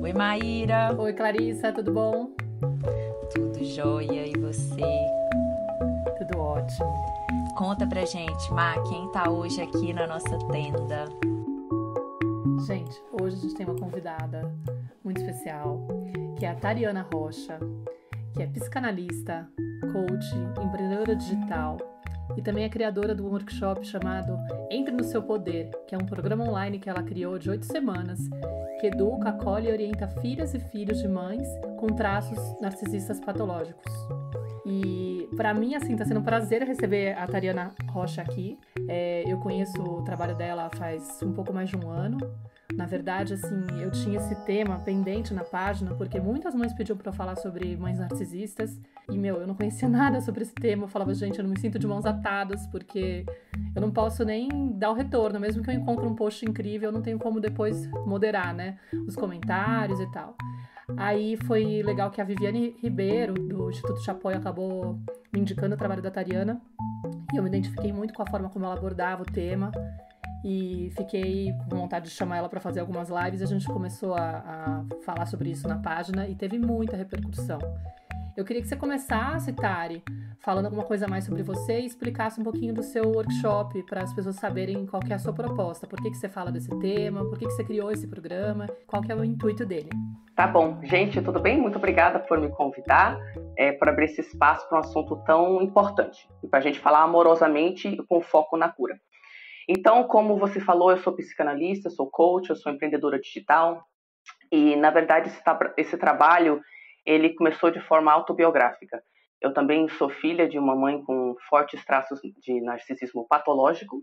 Oi, Maíra. Oi, Clarissa, tudo bom? Tudo jóia, e você? Tudo ótimo. Conta pra gente, Má, quem tá hoje aqui na nossa tenda? Gente, hoje a gente tem uma convidada muito especial, que é a Tariana Rocha, que é psicanalista, coach, empreendedora digital e também é criadora de um workshop chamado Entre no Seu Poder, que é um programa online que ela criou de 8 semanas, que educa, acolhe e orienta filhas e filhos de mães com traços narcisistas patológicos. E para mim, assim, tá sendo um prazer receber a Tariana Rocha aqui. Eu conheço o trabalho dela faz um pouco mais de um ano. Na verdade, assim, eu tinha esse tema pendente na página, porque muitas mães pediam para eu falar sobre mães narcisistas. E, eu não conhecia nada sobre esse tema. Eu falava, gente, eu não me sinto de mãos atadas, porque eu não posso nem dar o retorno. Mesmo que eu encontre um post incrível, eu não tenho como depois moderar, né, os comentários e tal. Aí foi legal que a Viviane Ribeiro, do Instituto Chapoy, acabou me indicando o trabalho da Tariana. E eu me identifiquei muito com a forma como ela abordava o tema. E fiquei com vontade de chamar ela para fazer algumas lives. A gente começou a falar sobre isso na página e teve muita repercussão. Eu queria que você começasse, Tari, falando alguma coisa mais sobre você e explicasse um pouquinho do seu workshop para as pessoas saberem qual que é a sua proposta. Por que você fala desse tema? Por que você criou esse programa? Qual que é o intuito dele? Tá bom. Gente, tudo bem? Muito obrigada por me convidar, por abrir esse espaço para um assunto tão importante. E para a gente falar amorosamente com foco na cura. Então, como você falou, eu sou psicanalista, sou coach, eu sou empreendedora digital. E, na verdade, esse trabalho, ele começou de forma autobiográfica. Eu também sou filha de uma mãe com fortes traços de narcisismo patológico.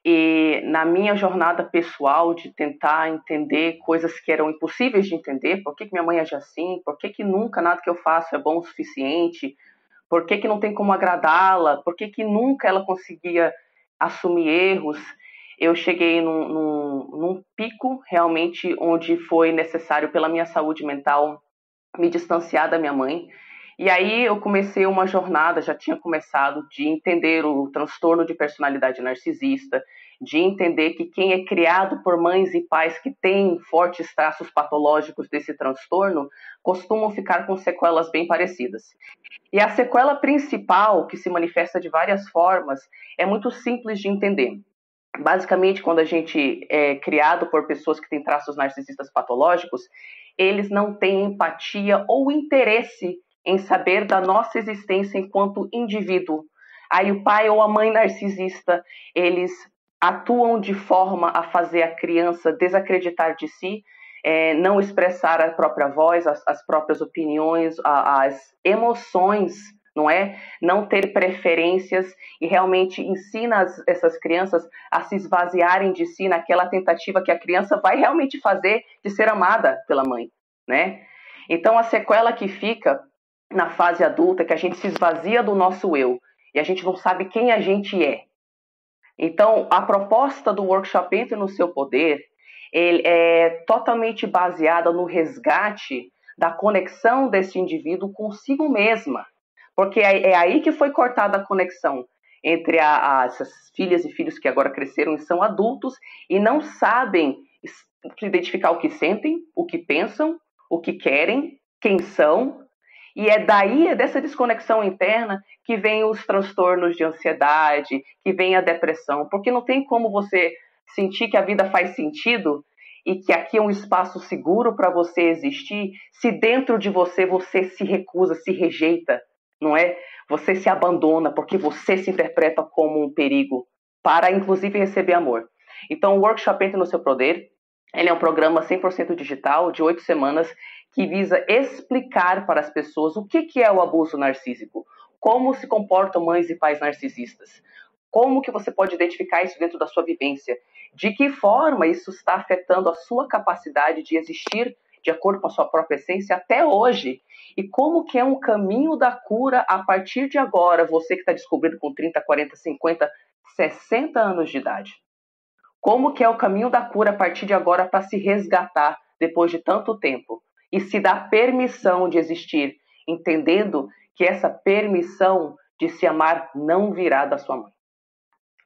E na minha jornada pessoal de tentar entender coisas que eram impossíveis de entender, por que minha mãe age assim, por que nunca nada que eu faço é bom o suficiente, por que não tem como agradá-la, por que nunca ela conseguia assumir erros, eu cheguei num pico realmente onde foi necessário pela minha saúde mental me distanciar da minha mãe. E aí eu comecei uma jornada, já tinha começado, de entender o transtorno de personalidade narcisista, de entender que quem é criado por mães e pais que têm fortes traços patológicos desse transtorno costumam ficar com sequelas bem parecidas. E a sequela principal, que se manifesta de várias formas, é muito simples de entender. Basicamente, quando a gente é criado por pessoas que têm traços narcisistas patológicos, eles não têm empatia ou interesse em saber da nossa existência enquanto indivíduo. Aí o pai ou a mãe narcisista, eles atuam de forma a fazer a criança desacreditar de si, não expressar a própria voz, as próprias opiniões, as emoções, não é? Não ter preferências e realmente ensina essas crianças a se esvaziarem de si naquela tentativa que a criança vai realmente fazer de ser amada pela mãe, né? Então a sequela que fica na fase adulta é que a gente se esvazia do nosso eu e a gente não sabe quem a gente é. Então a proposta do workshop Entre no Seu Poder, ele é totalmente baseada no resgate da conexão desse indivíduo consigo mesma. Porque é aí que foi cortada a conexão entre essas filhas e filhos que agora cresceram e são adultos e não sabem identificar o que sentem, o que pensam, o que querem, quem são. E é dessa desconexão interna que vem os transtornos de ansiedade, que vem a depressão. Porque não tem como você sentir que a vida faz sentido e que aqui é um espaço seguro para você existir, se dentro de você se recusa, se rejeita, não é? Você se abandona porque você se interpreta como um perigo para, inclusive, receber amor. Então, o Workshop Entre no Seu Poder, ele é um programa 100% digital, de 8 semanas, que visa explicar para as pessoas o que é o abuso narcísico, como se comportam mães e pais narcisistas, como que você pode identificar isso dentro da sua vivência, de que forma isso está afetando a sua capacidade de existir de acordo com a sua própria essência até hoje, e como que é um caminho da cura a partir de agora, você que está descobrindo com 30, 40, 50, 60 anos de idade. Como que é o caminho da cura a partir de agora para se resgatar depois de tanto tempo e se dar permissão de existir, entendendo que essa permissão de se amar não virá da sua mãe.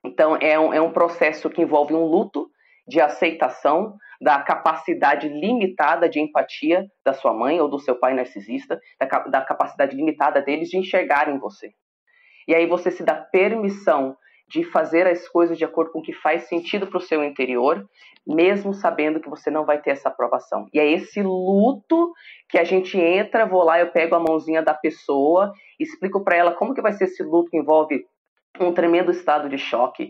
Então é um processo que envolve um luto de aceitação da capacidade limitada de empatia da sua mãe ou do seu pai narcisista, da capacidade limitada deles de enxergarem você. E aí você se dá permissão de fazer as coisas de acordo com o que faz sentido para o seu interior, mesmo sabendo que você não vai ter essa aprovação. E é esse luto que a gente entra, vou lá, eu pego a mãozinha da pessoa, explico para ela como que vai ser esse luto que envolve um tremendo estado de choque,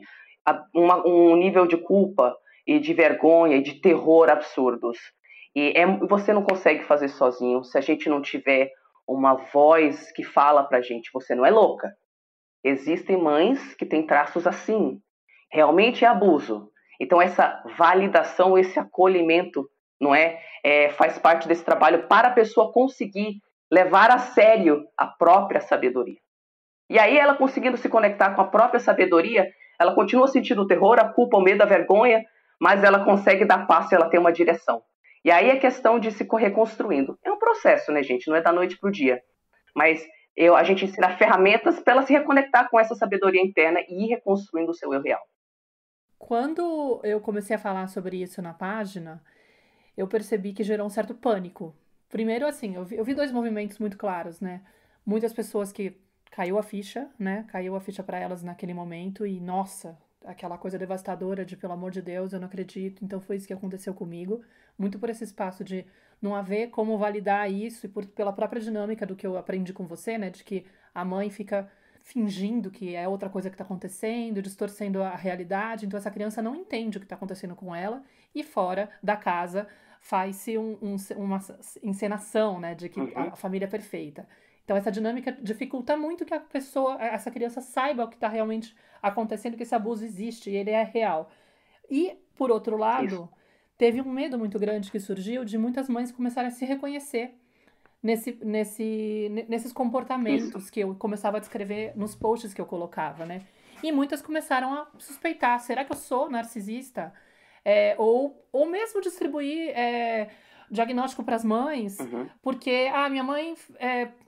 um nível de culpa e de vergonha e de terror absurdos. E você não consegue fazer sozinho se a gente não tiver uma voz que fala pra gente, você não é louca. Existem mães que têm traços assim. Realmente é abuso. Então essa validação, esse acolhimento, não é? Faz parte desse trabalho para a pessoa conseguir levar a sério a própria sabedoria. E aí ela conseguindo se conectar com a própria sabedoria, ela continua sentindo o terror, a culpa, o medo, a vergonha, mas ela consegue dar passo e ela tem uma direção. E aí é questão de se reconstruindo. É um processo, né, gente? Não é da noite pro dia. Mas a gente ensina ferramentas para ela se reconectar com essa sabedoria interna e ir reconstruindo o seu eu real. Quando eu comecei a falar sobre isso na página, eu percebi que gerou um certo pânico. Primeiro, assim, eu vi dois movimentos muito claros, né? Muitas pessoas que caiu a ficha, né? Caiu a ficha para elas naquele momento e, nossa, aquela coisa devastadora de, pelo amor de Deus, eu não acredito. Então foi isso que aconteceu comigo. Muito por esse espaço de não haver como validar isso e pela própria dinâmica do que eu aprendi com você, né? De que a mãe fica fingindo que é outra coisa que está acontecendo, distorcendo a realidade. Então essa criança não entende o que está acontecendo com ela e fora da casa faz-se uma encenação, né? De que a família é perfeita. Então essa dinâmica dificulta muito que essa criança saiba o que está realmente acontecendo, que esse abuso existe e ele é real. E, por outro lado, teve um medo muito grande que surgiu de muitas mães começarem a se reconhecer nesses comportamentos que eu começava a descrever nos posts que eu colocava, né? E muitas começaram a suspeitar, será que eu sou narcisista? Ou mesmo distribuir diagnóstico para as mães, porque minha mãe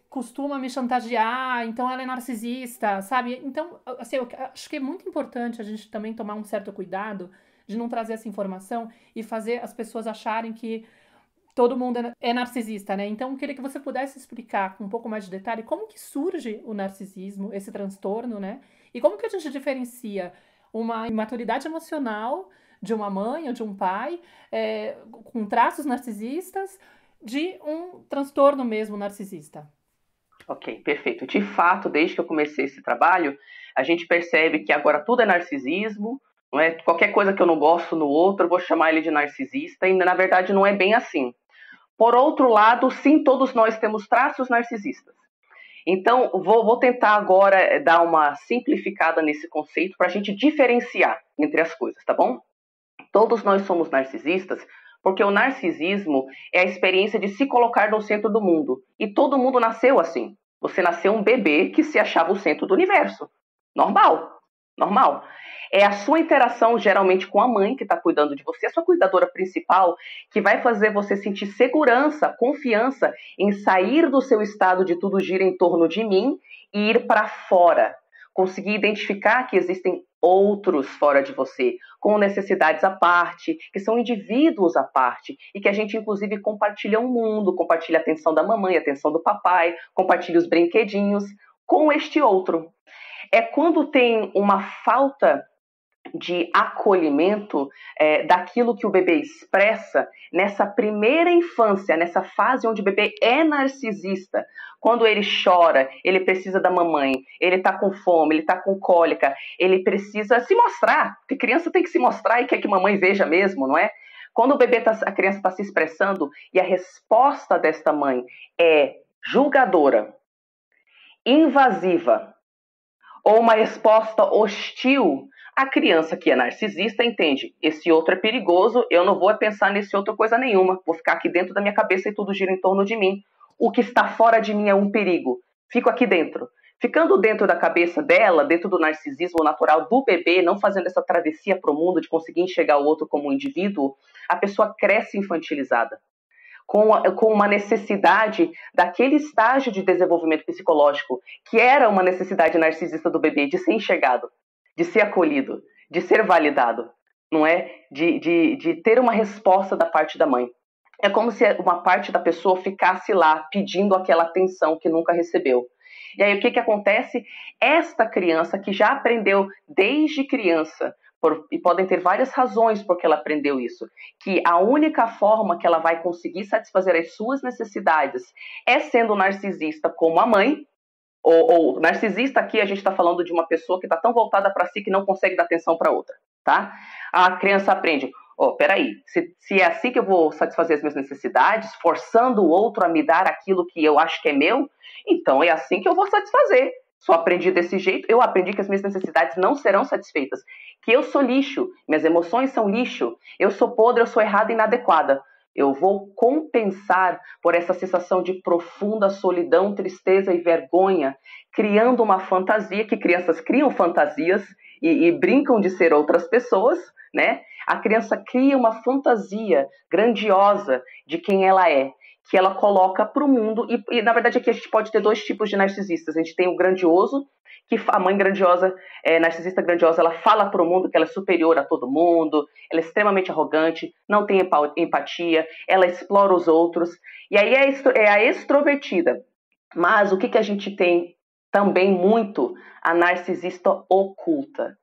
costuma me chantagear, então ela é narcisista, sabe? Então, assim, eu acho que é muito importante a gente também tomar um certo cuidado de não trazer essa informação e fazer as pessoas acharem que todo mundo é narcisista, né? Então, eu queria que você pudesse explicar com um pouco mais de detalhe como que surge o narcisismo, esse transtorno, né? E como que a gente diferencia uma imaturidade emocional de uma mãe ou de um pai com traços narcisistas de um transtorno mesmo narcisista. Ok, perfeito. De fato, desde que eu comecei esse trabalho, a gente percebe que agora tudo é narcisismo, não é? Qualquer coisa que eu não gosto no outro, eu vou chamar ele de narcisista, e na verdade não é bem assim. Por outro lado, sim, todos nós temos traços narcisistas. Então, vou tentar agora dar uma simplificada nesse conceito para a gente diferenciar entre as coisas, tá bom? Todos nós somos narcisistas porque o narcisismo é a experiência de se colocar no centro do mundo. E todo mundo nasceu assim. Você nasceu um bebê que se achava o centro do universo. Normal. É a sua interação, geralmente, com a mãe que está cuidando de você, a sua cuidadora principal, que vai fazer você sentir segurança, confiança em sair do seu estado de tudo gira em torno de mim e ir para fora. Conseguir identificar que existem outros fora de você, com necessidades à parte, que são indivíduos à parte, e que a gente, inclusive, compartilha um mundo, compartilha a atenção da mamãe, a atenção do papai, compartilha os brinquedinhos com este outro. É quando tem uma falta de acolhimento daquilo que o bebê expressa nessa primeira infância, nessa fase onde o bebê é narcisista. Quando ele chora, ele precisa da mamãe, ele está com fome, ele está com cólica, ele precisa se mostrar, porque criança tem que se mostrar e quer que mamãe veja mesmo, não é? Quando a criança está se expressando e a resposta desta mãe é julgadora, invasiva, ou uma resposta hostil, a criança que é narcisista entende, esse outro é perigoso, eu não vou pensar nesse outro coisa nenhuma, vou ficar aqui dentro da minha cabeça e tudo gira em torno de mim. O que está fora de mim é um perigo, fico aqui dentro. Ficando dentro da cabeça dela, dentro do narcisismo natural do bebê, não fazendo essa travessia para o mundo de conseguir enxergar o outro como um indivíduo, a pessoa cresce infantilizada. Com uma necessidade daquele estágio de desenvolvimento psicológico, que era uma necessidade narcisista do bebê, de ser enxergado, de ser acolhido, de ser validado. não é? De ter uma resposta da parte da mãe. É como se uma parte da pessoa ficasse lá pedindo aquela atenção que nunca recebeu. E aí o que acontece? Esta criança que já aprendeu desde criança, e podem ter várias razões porque ela aprendeu isso, que a única forma que ela vai conseguir satisfazer as suas necessidades é sendo narcisista como a mãe, ou narcisista aqui a gente está falando de uma pessoa que está tão voltada para si que não consegue dar atenção para outra, tá? A criança aprende, peraí, se é assim que eu vou satisfazer as minhas necessidades, forçando o outro a me dar aquilo que eu acho que é meu, então é assim que eu vou satisfazer. Só aprendi desse jeito, eu aprendi que as minhas necessidades não serão satisfeitas, que eu sou lixo, minhas emoções são lixo, eu sou podre, eu sou errada e inadequada. Eu vou compensar por essa sensação de profunda solidão, tristeza e vergonha, criando uma fantasia, que crianças criam fantasias e brincam de ser outras pessoas, né? A criança cria uma fantasia grandiosa de quem ela é, que ela coloca para o mundo, e na verdade aqui a gente pode ter dois tipos de narcisistas. A gente tem o grandioso, que a mãe grandiosa, narcisista grandiosa, ela fala para o mundo que ela é superior a todo mundo, ela é extremamente arrogante, não tem empatia, ela explora os outros, e aí é a extrovertida. Mas o que a gente tem também muito? A narcisista oculta.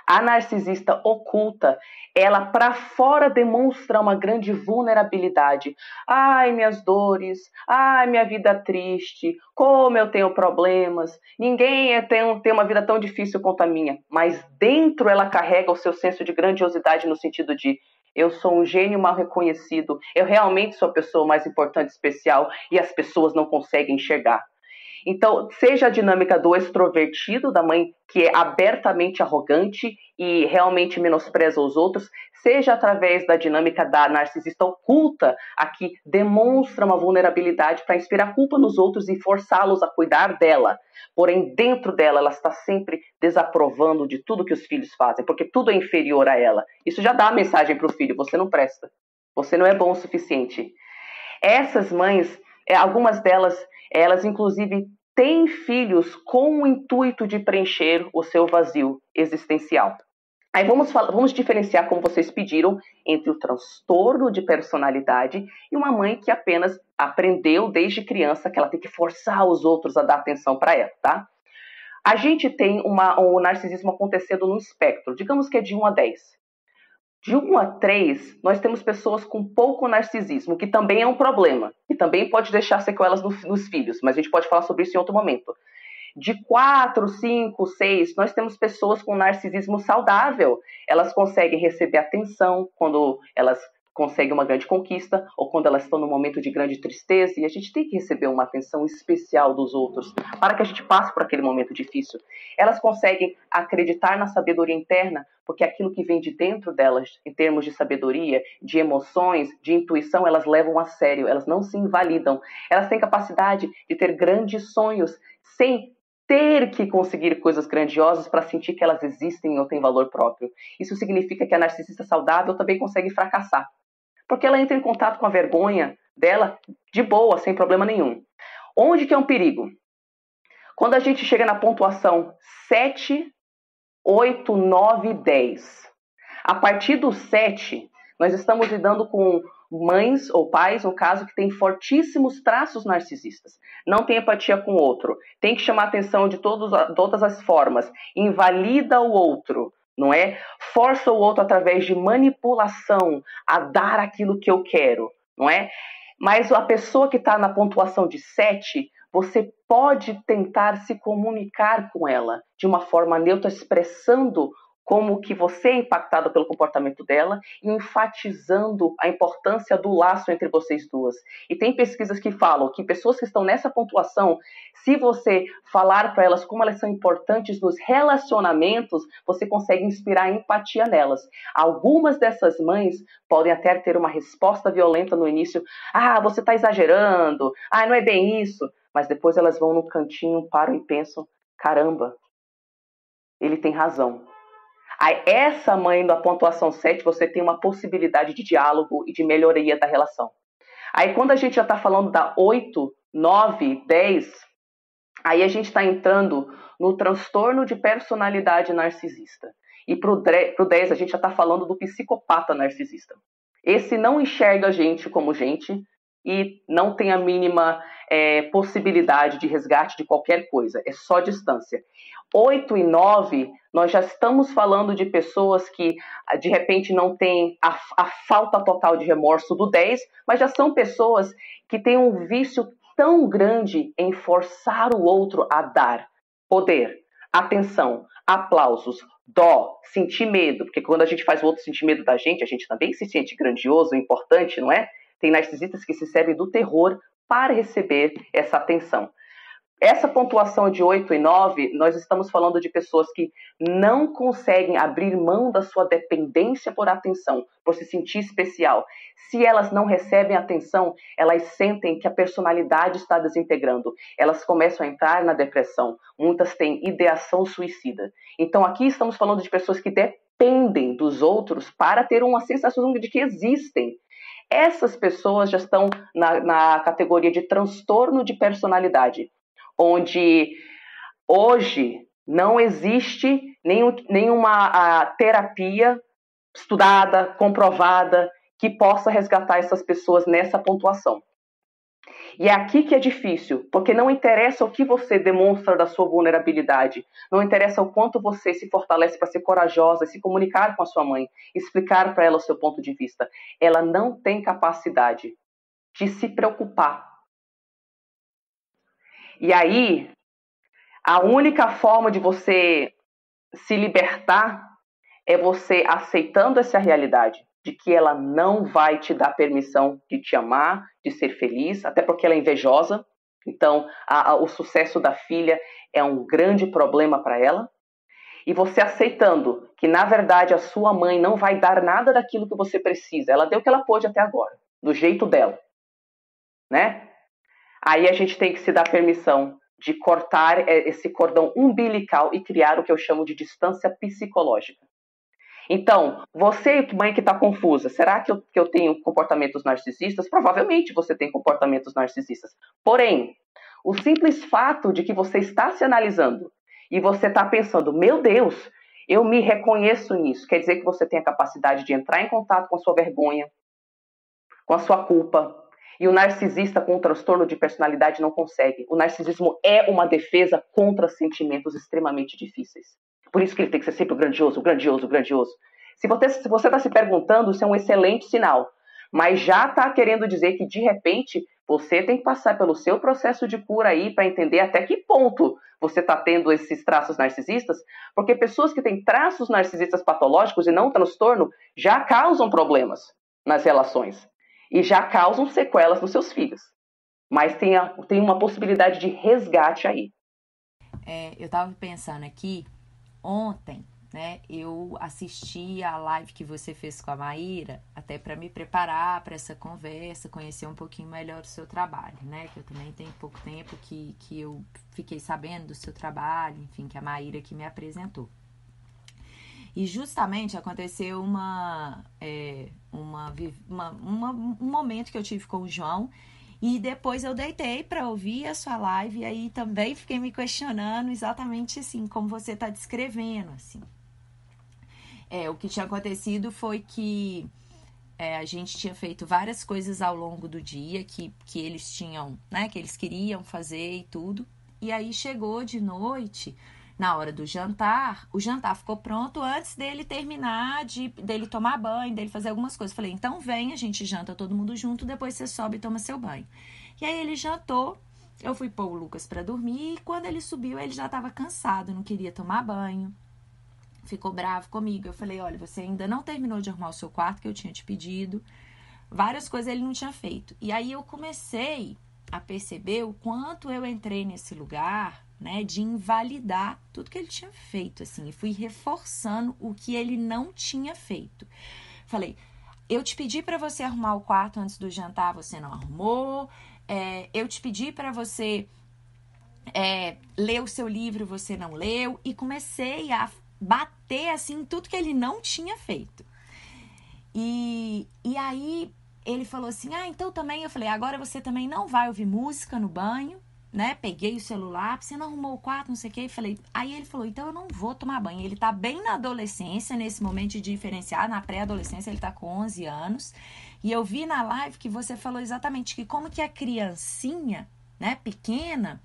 A narcisista oculta, ela para fora demonstra uma grande vulnerabilidade. Ai, minhas dores, ai, minha vida triste, como eu tenho problemas, ninguém tem uma vida tão difícil quanto a minha. Mas dentro ela carrega o seu senso de grandiosidade no sentido de eu sou um gênio mal reconhecido, eu realmente sou a pessoa mais importante, especial, e as pessoas não conseguem enxergar. Então, seja a dinâmica do extrovertido, da mãe que é abertamente arrogante e realmente menospreza os outros, seja através da dinâmica da narcisista oculta, a que demonstra uma vulnerabilidade para inspirar culpa nos outros e forçá-los a cuidar dela. Porém, dentro dela, ela está sempre desaprovando de tudo que os filhos fazem, porque tudo é inferior a ela. Isso já dá a mensagem para o filho: você não presta, você não é bom o suficiente. Essas mães, algumas delas, elas inclusive têm filhos com o intuito de preencher o seu vazio existencial. Aí vamos diferenciar, como vocês pediram, entre o transtorno de personalidade e uma mãe que apenas aprendeu desde criança que ela tem que forçar os outros a dar atenção para ela, tá? A gente tem o narcisismo acontecendo no espectro, digamos que é de 1 a 10. De 1 a 3, nós temos pessoas com pouco narcisismo, que também é um problema, e também pode deixar sequelas nos filhos, mas a gente pode falar sobre isso em outro momento. De 4, 5, 6, nós temos pessoas com narcisismo saudável. Elas conseguem receber atenção quando elas conseguem uma grande conquista, ou quando elas estão num momento de grande tristeza, e a gente tem que receber uma atenção especial dos outros, para que a gente passe por aquele momento difícil. Elas conseguem acreditar na sabedoria interna, porque aquilo que vem de dentro delas, em termos de sabedoria, de emoções, de intuição, elas levam a sério, elas não se invalidam. Elas têm capacidade de ter grandes sonhos, sem ter que conseguir coisas grandiosas para sentir que elas existem ou têm valor próprio. Isso significa que a narcisista saudável também consegue fracassar, porque ela entra em contato com a vergonha dela de boa, sem problema nenhum. Onde que é um perigo? Quando a gente chega na pontuação 7, 8, 9, 10. A partir do 7, nós estamos lidando com mães ou pais, no caso, que têm fortíssimos traços narcisistas. Não tem empatia com o outro. Tem que chamar a atenção de todas as formas. Invalida o outro, não é? Força o outro através de manipulação a dar aquilo que eu quero, não é? Mas a pessoa que está na pontuação de 7, você pode tentar se comunicar com ela de uma forma neutra, expressando como que você é impactado pelo comportamento dela e enfatizando a importância do laço entre vocês duas. E tem pesquisas que falam que pessoas que estão nessa pontuação, se você falar para elas como elas são importantes nos relacionamentos, você consegue inspirar empatia nelas. Algumas dessas mães podem até ter uma resposta violenta no início. Ah, você está exagerando. Ah, não é bem isso. Mas depois elas vão no cantinho, param e pensam, caramba, ele tem razão. Aí, essa mãe da pontuação 7, você tem uma possibilidade de diálogo e de melhoria da relação. Aí quando a gente já está falando da 8, 9, 10, aí a gente está entrando no transtorno de personalidade narcisista. E para o 10, a gente já está falando do psicopata narcisista. Esse não enxerga a gente como gente e não tem a mínima possibilidade de resgate de qualquer coisa. É só distância. 8 e 9, nós já estamos falando de pessoas que, de repente, não têm a falta total de remorso do 10, mas já são pessoas que têm um vício tão grande em forçar o outro a dar poder, atenção, aplausos, dó, sentir medo, porque quando a gente faz o outro sentir medo da gente, a gente também se sente grandioso, importante, não é? Tem narcisistas que se servem do terror para receber essa atenção. Essa pontuação de 8 e 9, nós estamos falando de pessoas que não conseguem abrir mão da sua dependência por atenção, por se sentir especial. Se elas não recebem atenção, elas sentem que a personalidade está desintegrando. Elas começam a entrar na depressão. Muitas têm ideação suicida. Então aqui estamos falando de pessoas que dependem dos outros para ter uma sensação de que existem. Essas pessoas já estão na categoria de transtorno de personalidade, onde hoje não existe nenhuma terapia estudada, comprovada, que possa resgatar essas pessoas nessa pontuação. E é aqui que é difícil, porque não interessa o que você demonstra da sua vulnerabilidade, não interessa o quanto você se fortalece para ser corajosa, se comunicar com a sua mãe, explicar para ela o seu ponto de vista. Ela não tem capacidade de se preocupar. E aí, a única forma de você se libertar é você aceitando essa realidade, de que ela não vai te dar permissão de te amar, de ser feliz, até porque ela é invejosa. Então, o sucesso da filha é um grande problema para ela. E você aceitando que, na verdade, a sua mãe não vai dar nada daquilo que você precisa. Ela deu o que ela pôde até agora, do jeito dela, né? Aí a gente tem que se dar permissão de cortar esse cordão umbilical e criar o que eu chamo de distância psicológica. Então, você, mãe que está confusa, será que eu tenho comportamentos narcisistas? Provavelmente você tem comportamentos narcisistas. Porém, o simples fato de que você está se analisando e você está pensando, meu Deus, eu me reconheço nisso, quer dizer que você tem a capacidade de entrar em contato com a sua vergonha, com a sua culpa. E o narcisista com um transtorno de personalidade não consegue. O narcisismo é uma defesa contra sentimentos extremamente difíceis. Por isso que ele tem que ser sempre grandioso, grandioso, grandioso. Se você está se perguntando, isso é um excelente sinal. Mas já está querendo dizer que, de repente, você tem que passar pelo seu processo de cura aí para entender até que ponto você está tendo esses traços narcisistas. Porque pessoas que têm traços narcisistas patológicos e não transtorno já causam problemas nas relações. E já causam sequelas nos seus filhos. Mas tem uma possibilidade de resgate aí. Eu estava pensando aqui, ontem, né, eu assisti a live que você fez com a Maíra, até para me preparar para essa conversa, conhecer um pouquinho melhor o seu trabalho, né, que eu também tenho pouco tempo que eu fiquei sabendo do seu trabalho, enfim, que a Maíra que me apresentou. E justamente aconteceu um momento que eu tive com o João, e depois eu deitei para ouvir a sua live, e aí também fiquei me questionando exatamente assim, como você está descrevendo, assim. O que tinha acontecido foi que a gente tinha feito várias coisas ao longo do dia que eles tinham, né, que eles queriam fazer e tudo, e aí chegou de noite. Na hora do jantar, o jantar ficou pronto antes dele terminar, dele tomar banho, dele fazer algumas coisas. Falei, então vem, a gente janta todo mundo junto, depois você sobe e toma seu banho. E aí ele jantou, eu fui pôr o Lucas pra dormir, e quando ele subiu, ele já estava cansado, não queria tomar banho. Ficou bravo comigo. Eu falei, olha, você ainda não terminou de arrumar o seu quarto que eu tinha te pedido. Várias coisas ele não tinha feito. E aí eu comecei a perceber o quanto eu entrei nesse lugar, né, de invalidar tudo que ele tinha feito, assim, e fui reforçando o que ele não tinha feito. Falei, eu te pedi para você arrumar o quarto antes do jantar, você não arrumou, eu te pedi para você ler o seu livro, você não leu, e comecei a bater, assim, tudo que ele não tinha feito. E aí ele falou assim, então também, eu falei, agora você também não vai ouvir música no banho, né, peguei o celular, você não arrumou o quarto, não sei o que, e falei, aí ele falou, então eu não vou tomar banho. Ele tá bem na adolescência, nesse momento de diferenciar, na pré-adolescência, ele tá com 11 anos, e eu vi na live que você falou exatamente que como que a criancinha, né, pequena,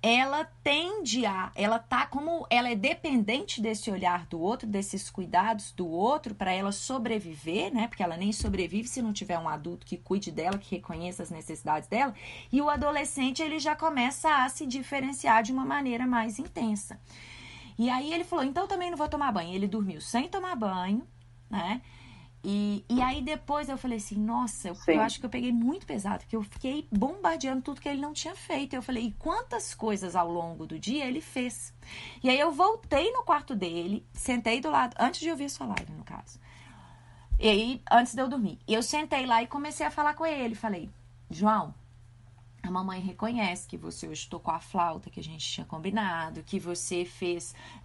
ela tende ela tá como, ela é dependente desse olhar do outro, desses cuidados do outro para ela sobreviver, né? Porque ela nem sobrevive se não tiver um adulto que cuide dela, que reconheça as necessidades dela. E o adolescente, ele já começa a se diferenciar de uma maneira mais intensa. E aí ele falou, então eu também não vou tomar banho. Ele dormiu sem tomar banho, né? E aí depois eu falei assim, nossa, eu acho que eu peguei muito pesado, porque eu fiquei bombardeando tudo que ele não tinha feito. Eu falei, e quantas coisas ao longo do dia ele fez? E aí eu voltei no quarto dele, sentei do lado, antes de ouvir a sua live, no caso. E aí, antes de eu dormir. Eu sentei lá e comecei a falar com ele. Falei, João, a mamãe reconhece que você hoje tocou a flauta que a gente tinha combinado, que você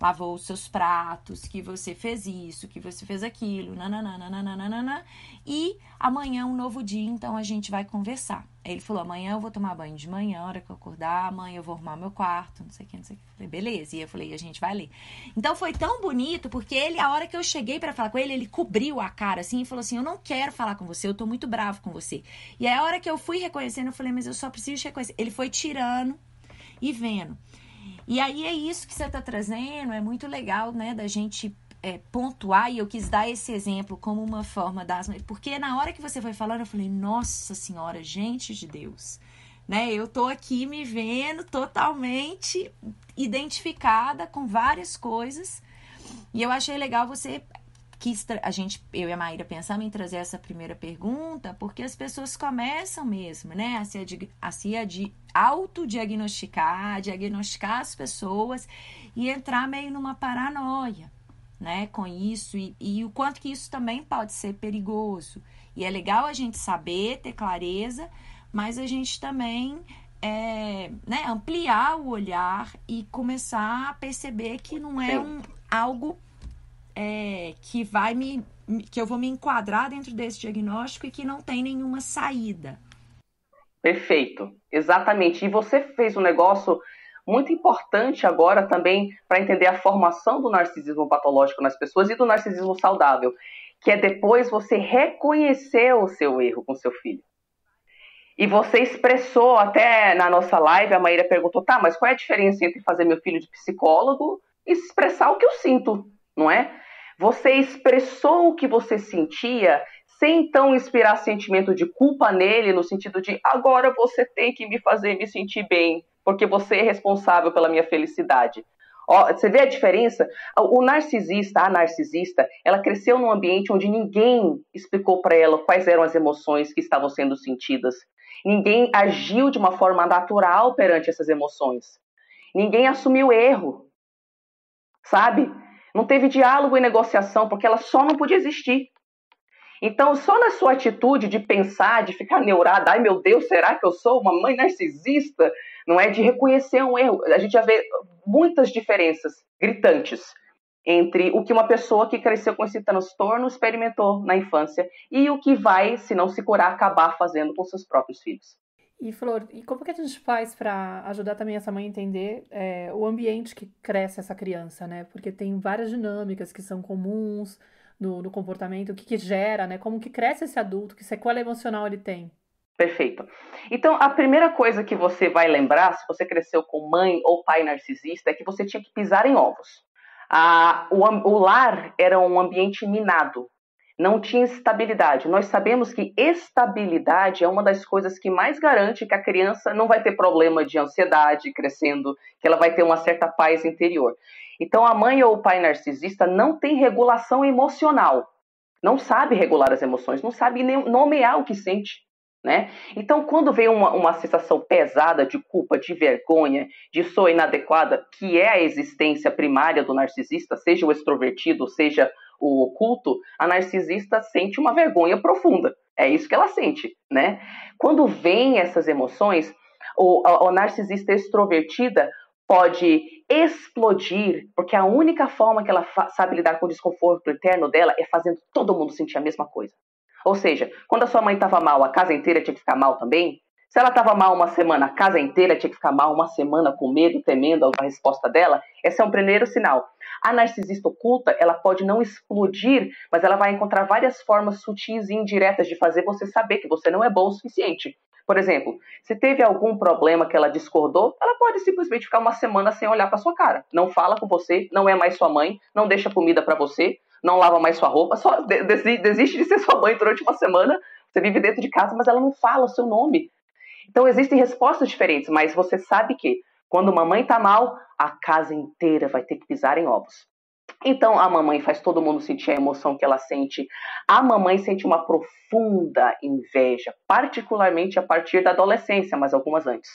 lavou os seus pratos, que você fez isso, que você fez aquilo, nananana, e amanhã é um novo dia, então a gente vai conversar. Aí ele falou, amanhã eu vou tomar banho de manhã, a hora que eu acordar, amanhã eu vou arrumar meu quarto, não sei o que, não sei o que. Eu falei, beleza. E eu falei, a gente vai ler. Então foi tão bonito, porque ele, a hora que eu cheguei pra falar com ele, ele cobriu a cara assim e falou assim, eu não quero falar com você, eu tô muito bravo com você. E aí a hora que eu fui reconhecendo, eu falei, mas eu só preciso reconhecer. Ele foi tirando e vendo. E aí é isso que você tá trazendo, é muito legal, né, da gente pontuar, e eu quis dar esse exemplo como uma forma das... Porque na hora que você foi falando, eu falei, nossa senhora, gente de Deus, né? Eu tô aqui me vendo totalmente identificada com várias coisas, e eu achei legal você... eu e a Maíra pensamos em trazer essa primeira pergunta, porque as pessoas começam mesmo, né, a se autodiagnosticar, diagnosticar as pessoas e entrar meio numa paranoia, né, com isso, e o quanto que isso também pode ser perigoso. E é legal a gente saber, ter clareza, mas a gente também né, ampliar o olhar e começar a perceber que não é algo que eu vou me enquadrar dentro desse diagnóstico e que não tem nenhuma saída. Perfeito, exatamente. E você fez um negócio muito importante agora também para entender a formação do narcisismo patológico nas pessoas e do narcisismo saudável, que é depois você reconhecer o seu erro com seu filho. E você expressou até na nossa live, a Maíra perguntou, tá, mas qual é a diferença entre fazer meu filho de psicólogo e expressar o que eu sinto, não é? Você expressou o que você sentia sem então inspirar sentimento de culpa nele, no sentido de agora você tem que me fazer me sentir bem, porque você é responsável pela minha felicidade. Ó, você vê a diferença? A narcisista, ela cresceu num ambiente onde ninguém explicou para ela quais eram as emoções que estavam sendo sentidas. Ninguém agiu de uma forma natural perante essas emoções. Ninguém assumiu erro, sabe? Não teve diálogo e negociação, porque ela só não podia existir. Então, só na sua atitude de pensar, de ficar neurada, ai meu Deus, será que eu sou uma mãe narcisista? Não é de reconhecer um erro. A gente já vê muitas diferenças gritantes entre o que uma pessoa que cresceu com esse transtorno experimentou na infância e o que vai, se não se curar, acabar fazendo com seus próprios filhos. E Flor, e como que a gente faz para ajudar também essa mãe a entender o ambiente que cresce essa criança, né? Porque tem várias dinâmicas que são comuns no comportamento, o que gera, né? Como que cresce esse adulto, que sequela emocional ele tem. Perfeito. Então, a primeira coisa que você vai lembrar, se você cresceu com mãe ou pai narcisista, é que você tinha que pisar em ovos. O lar era um ambiente minado, não tinha estabilidade. Nós sabemos que estabilidade é uma das coisas que mais garante que a criança não vai ter problema de ansiedade crescendo, que ela vai ter uma certa paz interior. Então, a mãe ou o pai narcisista não tem regulação emocional, não sabe regular as emoções, não sabe nem nomear o que sente. Né? Então, quando vem uma sensação pesada de culpa, de vergonha, de sou inadequada, que é a existência primária do narcisista, seja o extrovertido, seja o oculto, a narcisista sente uma vergonha profunda. É isso que ela sente, né? Quando vem essas emoções, o narcisista extrovertida pode explodir, porque a única forma que ela sabe lidar com o desconforto interno dela é fazendo todo mundo sentir a mesma coisa. Ou seja, quando a sua mãe estava mal, a casa inteira tinha que ficar mal também? Se ela estava mal uma semana, a casa inteira tinha que ficar mal uma semana, com medo, temendo a resposta dela. Esse é um primeiro sinal. A narcisista oculta, ela pode não explodir, mas ela vai encontrar várias formas sutis e indiretas de fazer você saber que você não é bom o suficiente. Por exemplo, se teve algum problema que ela discordou, ela pode simplesmente ficar uma semana sem olhar para sua cara. Não fala com você, não é mais sua mãe, não deixa comida para você, não lava mais sua roupa, só desiste de ser sua mãe durante uma semana. Você vive dentro de casa, mas ela não fala o seu nome. Então existem respostas diferentes, mas você sabe que quando uma mãe está mal, a casa inteira vai ter que pisar em ovos. Então a mamãe faz todo mundo sentir a emoção que ela sente. A mamãe sente uma profunda inveja, particularmente a partir da adolescência, mas algumas antes,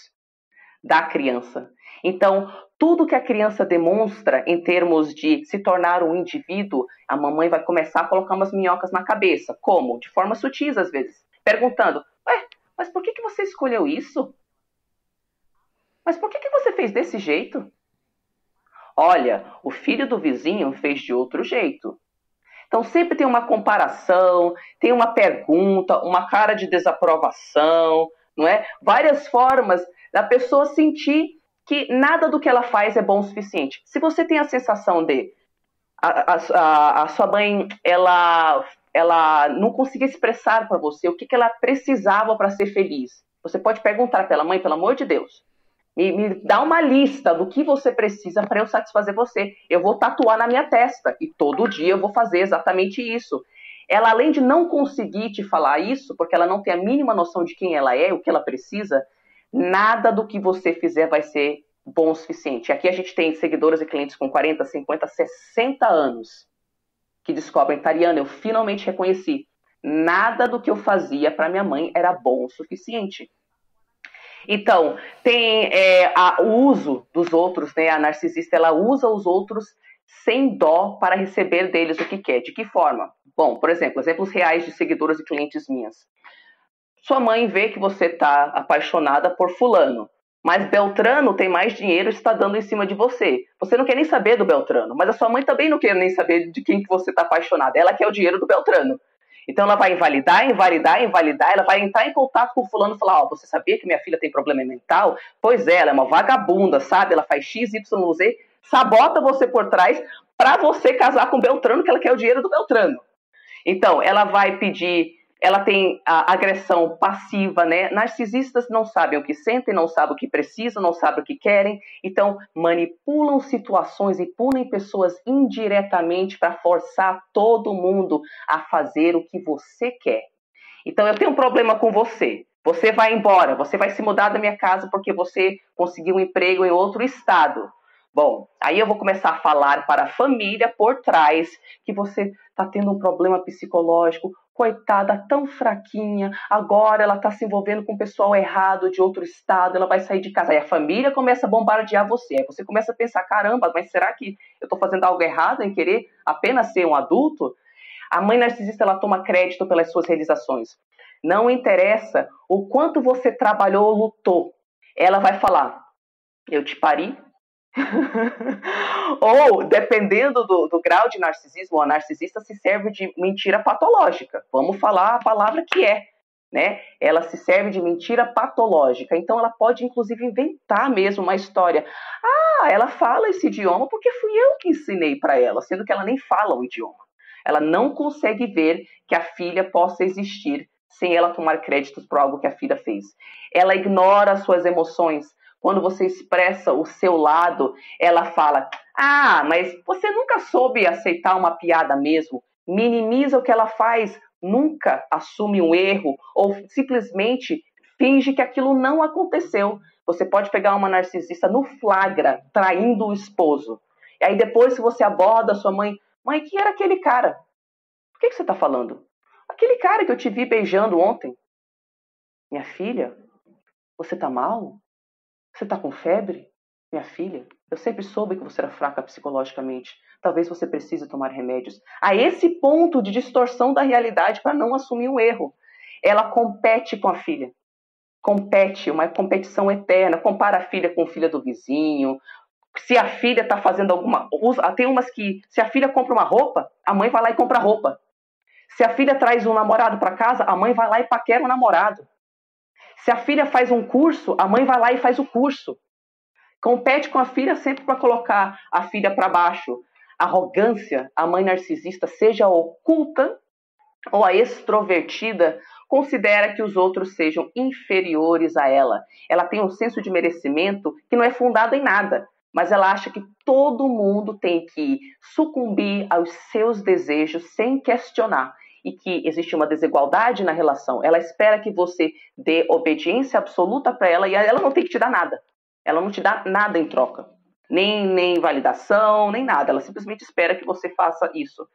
da criança. Então tudo que a criança demonstra em termos de se tornar um indivíduo, a mamãe vai começar a colocar umas minhocas na cabeça. Como? De forma sutis às vezes. Perguntando, mas por que você escolheu isso? Mas por que você fez desse jeito? Olha, o filho do vizinho fez de outro jeito. Então sempre tem uma comparação, tem uma pergunta, uma cara de desaprovação, não é? Várias formas da pessoa sentir que nada do que ela faz é bom o suficiente. Se você tem a sensação de a sua mãe, ela não conseguia expressar para você o que ela precisava para ser feliz, você pode perguntar para ela, mãe, pelo amor de Deus, me dá uma lista do que você precisa para eu satisfazer você. Eu vou tatuar na minha testa e todo dia eu vou fazer exatamente isso. Ela, além de não conseguir te falar isso, porque ela não tem a mínima noção de quem ela é, o que ela precisa, nada do que você fizer vai ser bom o suficiente. Aqui a gente tem seguidoras e clientes com 40, 50, 60 anos que descobrem, Tariana, eu finalmente reconheci. Nada do que eu fazia para minha mãe era bom o suficiente. Então, tem o uso dos outros, né? A narcisista, ela usa os outros sem dó para receber deles o que quer. De que forma? Bom, por exemplo, exemplos reais de seguidoras e clientes minhas. Sua mãe vê que você está apaixonada por fulano, mas Beltrano tem mais dinheiro e está dando em cima de você. Você não quer nem saber do Beltrano, mas a sua mãe também não quer nem saber de quem que você está apaixonada. Ela quer o dinheiro do Beltrano. Então ela vai invalidar, ela vai entrar em contato com o fulano e falar, você sabia que minha filha tem problema mental? Pois é, ela é uma vagabunda, sabe? Ela faz X, Y, Z, sabota você por trás para você casar com o Beltrano, que ela quer o dinheiro do Beltrano. Então, ela vai pedir, ela tem a agressão passiva, né? Narcisistas não sabem o que sentem, não sabem o que precisam, não sabem o que querem, então manipulam situações e punem pessoas indiretamente para forçar todo mundo a fazer o que você quer. Então eu tenho um problema com você. Você vai embora, você vai se mudar da minha casa porque você conseguiu um emprego em outro estado. Bom, aí eu vou começar a falar para a família por trás que você está tendo um problema psicológico, coitada, tão fraquinha, agora ela está se envolvendo com o pessoal errado de outro estado, ela vai sair de casa. Aí a família começa a bombardear você, aí você começa a pensar, caramba, mas será que eu estou fazendo algo errado em querer apenas ser um adulto? A mãe narcisista, ela toma crédito pelas suas realizações. Não interessa o quanto você trabalhou ou lutou. Ela vai falar, eu te pari. Ou, dependendo do grau de narcisismo, a narcisista se serve de mentira patológica. Vamos falar a palavra que é, né? Ela se serve de mentira patológica. Então ela pode, inclusive, inventar mesmo uma história. Ela fala esse idioma porque fui eu que ensinei para ela, sendo que ela nem fala o idioma. Ela não consegue ver que a filha possa existir sem ela tomar créditos por algo que a filha fez. Ela ignora as suas emoções. Quando você expressa o seu lado, ela fala, mas você nunca soube aceitar uma piada mesmo, minimiza o que ela faz, nunca assume um erro, ou simplesmente finge que aquilo não aconteceu. Você pode pegar uma narcisista no flagra, traindo o esposo. E aí depois, se você aborda a sua mãe, quem era aquele cara? Por que você está falando? Aquele cara que eu te vi beijando ontem. Minha filha, você está mal? Você está com febre? Minha filha, eu sempre soube que você era fraca psicologicamente. Talvez você precise tomar remédios. A esse ponto de distorção da realidade para não assumir um erro. Ela compete com a filha. Compete, uma competição eterna. Compara a filha com a filha do vizinho. Se a filha está fazendo alguma... Tem umas que, se a filha compra uma roupa, a mãe vai lá e compra roupa. Se a filha traz um namorado para casa, a mãe vai lá e paquera o namorado. Se a filha faz um curso, a mãe vai lá e faz o curso. Compete com a filha sempre para colocar a filha para baixo. Arrogância, a mãe narcisista, seja oculta ou a extrovertida, considera que os outros sejam inferiores a ela. Ela tem um senso de merecimento que não é fundado em nada, mas ela acha que todo mundo tem que sucumbir aos seus desejos sem questionar e que existe uma desigualdade na relação. Ela espera que você dê obediência absoluta para ela e ela não tem que te dar nada. Ela não te dá nada em troca, nem validação, nem nada. Ela simplesmente espera que você faça isso.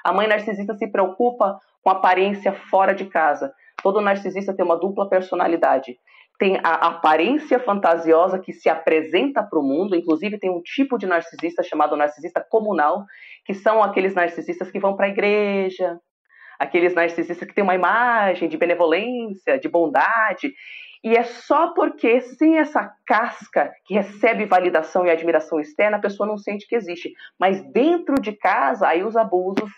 A mãe narcisista se preocupa com aparência fora de casa. Todo narcisista tem uma dupla personalidade. Tem a aparência fantasiosa que se apresenta para o mundo, inclusive tem um tipo de narcisista chamado narcisista comunal, que são aqueles narcisistas que vão para a igreja, aqueles narcisistas que têm uma imagem de benevolência, de bondade, e é só porque sem essa casca que recebe validação e admiração externa, a pessoa não sente que existe. Mas dentro de casa, aí os abusos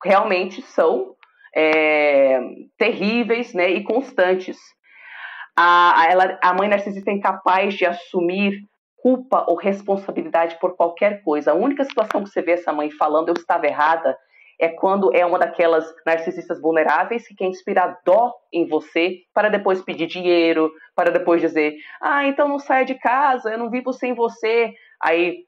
realmente são terríveis, né, e constantes. A mãe narcisista é incapaz de assumir culpa ou responsabilidade por qualquer coisa. A única situação que você vê essa mãe falando, eu estava errada, é quando é uma daquelas narcisistas vulneráveis que quer inspirar dó em você para depois pedir dinheiro, para depois dizer, então não saia de casa, eu não vivo sem você. Aí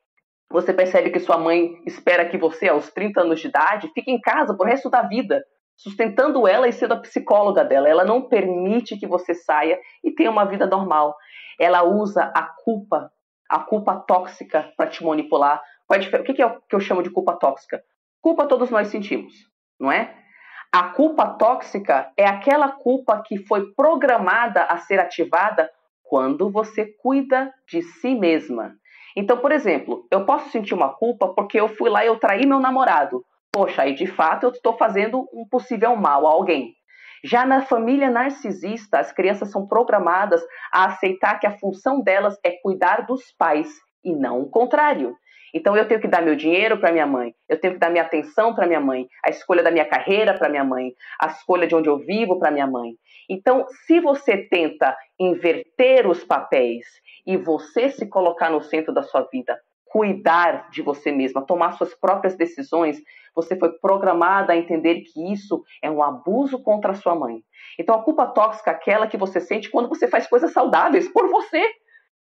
você percebe que sua mãe espera que você, aos 30 anos de idade, fique em casa pro resto da vida, sustentando ela e sendo a psicóloga dela. Ela não permite que você saia e tenha uma vida normal. Ela usa a culpa tóxica para te manipular. O que é o que eu chamo de culpa tóxica? Culpa todos nós sentimos, não é? A culpa tóxica é aquela culpa que foi programada a ser ativada quando você cuida de si mesma. Então, por exemplo, eu posso sentir uma culpa porque eu fui lá e eu traí meu namorado. Poxa, aí de fato eu estou fazendo um possível mal a alguém. Já na família narcisista, as crianças são programadas a aceitar que a função delas é cuidar dos pais e não o contrário. Então eu tenho que dar meu dinheiro para minha mãe, eu tenho que dar minha atenção para minha mãe, a escolha da minha carreira para minha mãe, a escolha de onde eu vivo para minha mãe. Então, se você tenta inverter os papéis e você se colocar no centro da sua vida, cuidar de você mesma, tomar suas próprias decisões, você foi programada a entender que isso é um abuso contra a sua mãe. Então a culpa tóxica é aquela que você sente quando você faz coisas saudáveis por você,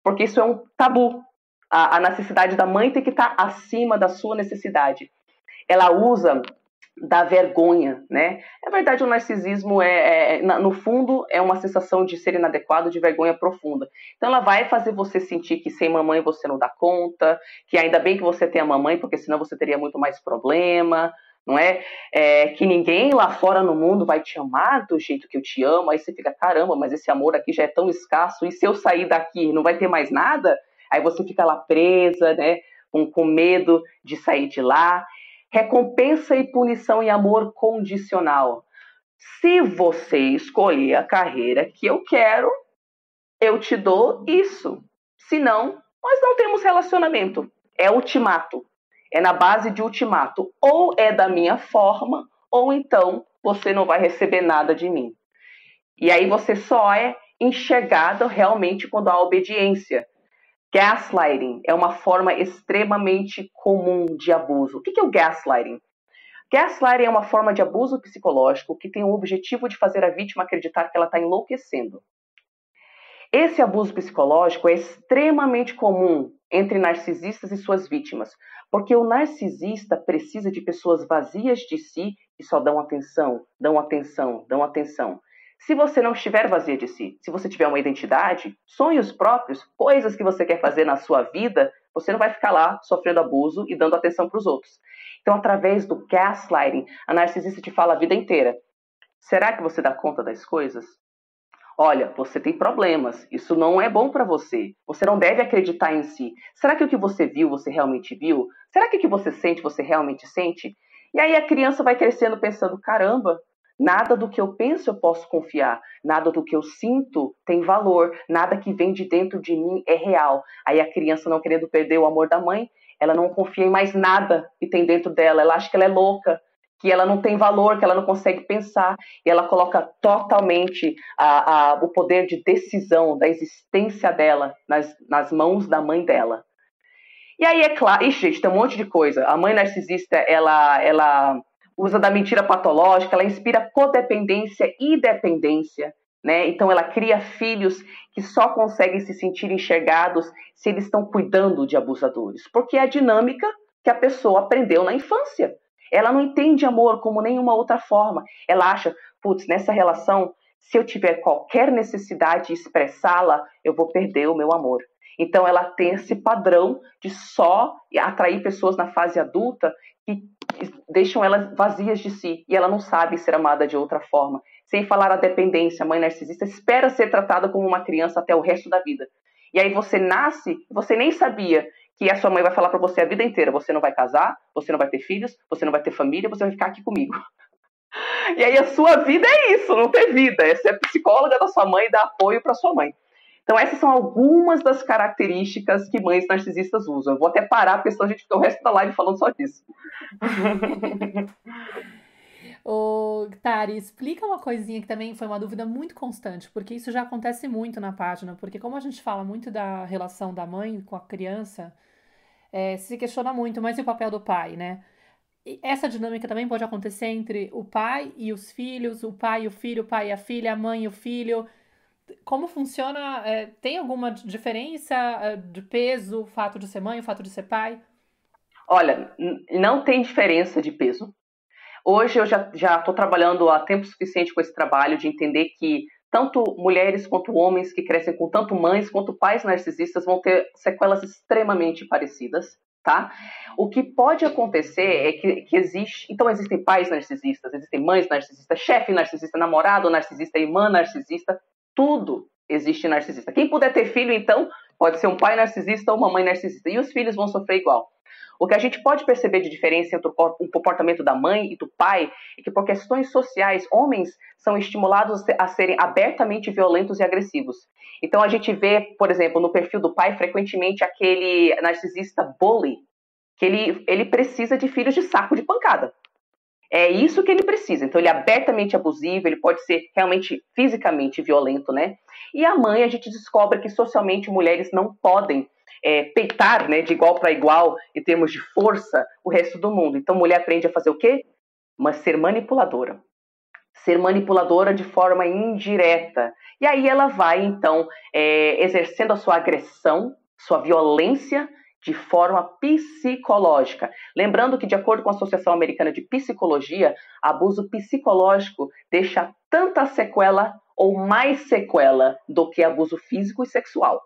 porque isso é um tabu. A necessidade da mãe tem que estar acima da sua necessidade. Ela usa da vergonha, né? É verdade, o narcisismo no fundo, é uma sensação de ser inadequado, de vergonha profunda. Então ela vai fazer você sentir que sem mamãe você não dá conta, que ainda bem que você tem a mamãe, porque senão você teria muito mais problema, não é? Que ninguém lá fora no mundo vai te amar do jeito que eu te amo. Aí você fica, caramba, mas esse amor aqui já é tão escasso, e se eu sair daqui não vai ter mais nada? Aí você fica lá presa, né, com medo de sair de lá. Recompensa e punição e amor condicional. Se você escolher a carreira que eu quero, eu te dou isso. Se não, nós não temos relacionamento. É ultimato. É na base de ultimato. Ou é da minha forma, ou então você não vai receber nada de mim. E aí você só é enxergado realmente quando há obediência. Gaslighting é uma forma extremamente comum de abuso. O que é o gaslighting? Gaslighting é uma forma de abuso psicológico que tem o objetivo de fazer a vítima acreditar que ela está enlouquecendo. Esse abuso psicológico é extremamente comum entre narcisistas e suas vítimas, porque o narcisista precisa de pessoas vazias de si e só dão atenção, dão atenção, dão atenção. Se você não estiver vazia de si, se você tiver uma identidade, sonhos próprios, coisas que você quer fazer na sua vida, você não vai ficar lá sofrendo abuso e dando atenção para os outros. Então, através do gaslighting, a narcisista te fala a vida inteira. Será que você dá conta das coisas? Olha, você tem problemas, isso não é bom para você. Você não deve acreditar em si. Será que o que você viu, você realmente viu? Será que o que você sente, você realmente sente? E aí a criança vai crescendo pensando, caramba, nada do que eu penso eu posso confiar, nada do que eu sinto tem valor, nada que vem de dentro de mim é real. Aí a criança, não querendo perder o amor da mãe, ela não confia em mais nada que tem dentro dela, ela acha que ela é louca, que ela não tem valor, que ela não consegue pensar, e ela coloca totalmente o poder de decisão da existência dela nas mãos da mãe dela. E aí é claro, gente, tem um monte de coisa. A mãe narcisista, ela usa da mentira patológica, ela inspira codependência e dependência, né? Então ela cria filhos que só conseguem se sentir enxergados se eles estão cuidando de abusadores, porque é a dinâmica que a pessoa aprendeu na infância. Ela não entende amor como nenhuma outra forma. Ela acha, putz, nessa relação, se eu tiver qualquer necessidade de expressá-la, eu vou perder o meu amor. Então ela tem esse padrão de só atrair pessoas na fase adulta que deixam elas vazias de si, e ela não sabe ser amada de outra forma. Sem falar a dependência, a mãe narcisista espera ser tratada como uma criança até o resto da vida. E aí você nasce, você nem sabia que a sua mãe vai falar para você a vida inteira: você não vai casar, você não vai ter filhos, você não vai ter família, você vai ficar aqui comigo. E aí a sua vida é isso, não ter vida, é ser psicóloga da sua mãe e dar apoio para sua mãe. Então essas são algumas das características que mães narcisistas usam. Eu vou até parar, porque senão a gente fica o resto da live falando só disso. Ô, Tari, explica uma coisinha que também foi uma dúvida muito constante, porque isso já acontece muito na página, porque como a gente fala muito da relação da mãe com a criança, se questiona muito, mas e o papel do pai, né? E essa dinâmica também pode acontecer entre o pai e os filhos, o pai e o filho, o pai e a filha, a mãe e o filho. Como funciona? Tem alguma diferença de peso, o fato de ser mãe, o fato de ser pai? Olha, não tem diferença de peso. Hoje eu já estou trabalhando há tempo suficiente com esse trabalho de entender que tanto mulheres quanto homens que crescem com tanto mães quanto pais narcisistas vão ter sequelas extremamente parecidas, tá? O que pode acontecer é que existe... Então existem pais narcisistas, existem mães narcisistas, chefe narcisista, namorado narcisista, irmã narcisista, tudo existe narcisista. Quem puder ter filho, então, pode ser um pai narcisista ou uma mãe narcisista. E os filhos vão sofrer igual. O que a gente pode perceber de diferença entre o comportamento da mãe e do pai é que, por questões sociais, homens são estimulados a serem abertamente violentos e agressivos. Então a gente vê, por exemplo, no perfil do pai, frequentemente aquele narcisista bully, que ele precisa de filhos de saco de pancada. É isso que ele precisa. Então ele é abertamente abusivo, ele pode ser realmente fisicamente violento, né? E a mãe, a gente descobre que socialmente mulheres não podem peitar, né, de igual para igual, em termos de força, o resto do mundo. Então mulher aprende a fazer o quê? Ser manipuladora. Ser manipuladora de forma indireta. E aí ela vai, então, exercendo a sua agressão, sua violência, de forma psicológica. Lembrando que, de acordo com a Associação Americana de Psicologia, abuso psicológico deixa tanta sequela ou mais sequela do que abuso físico e sexual.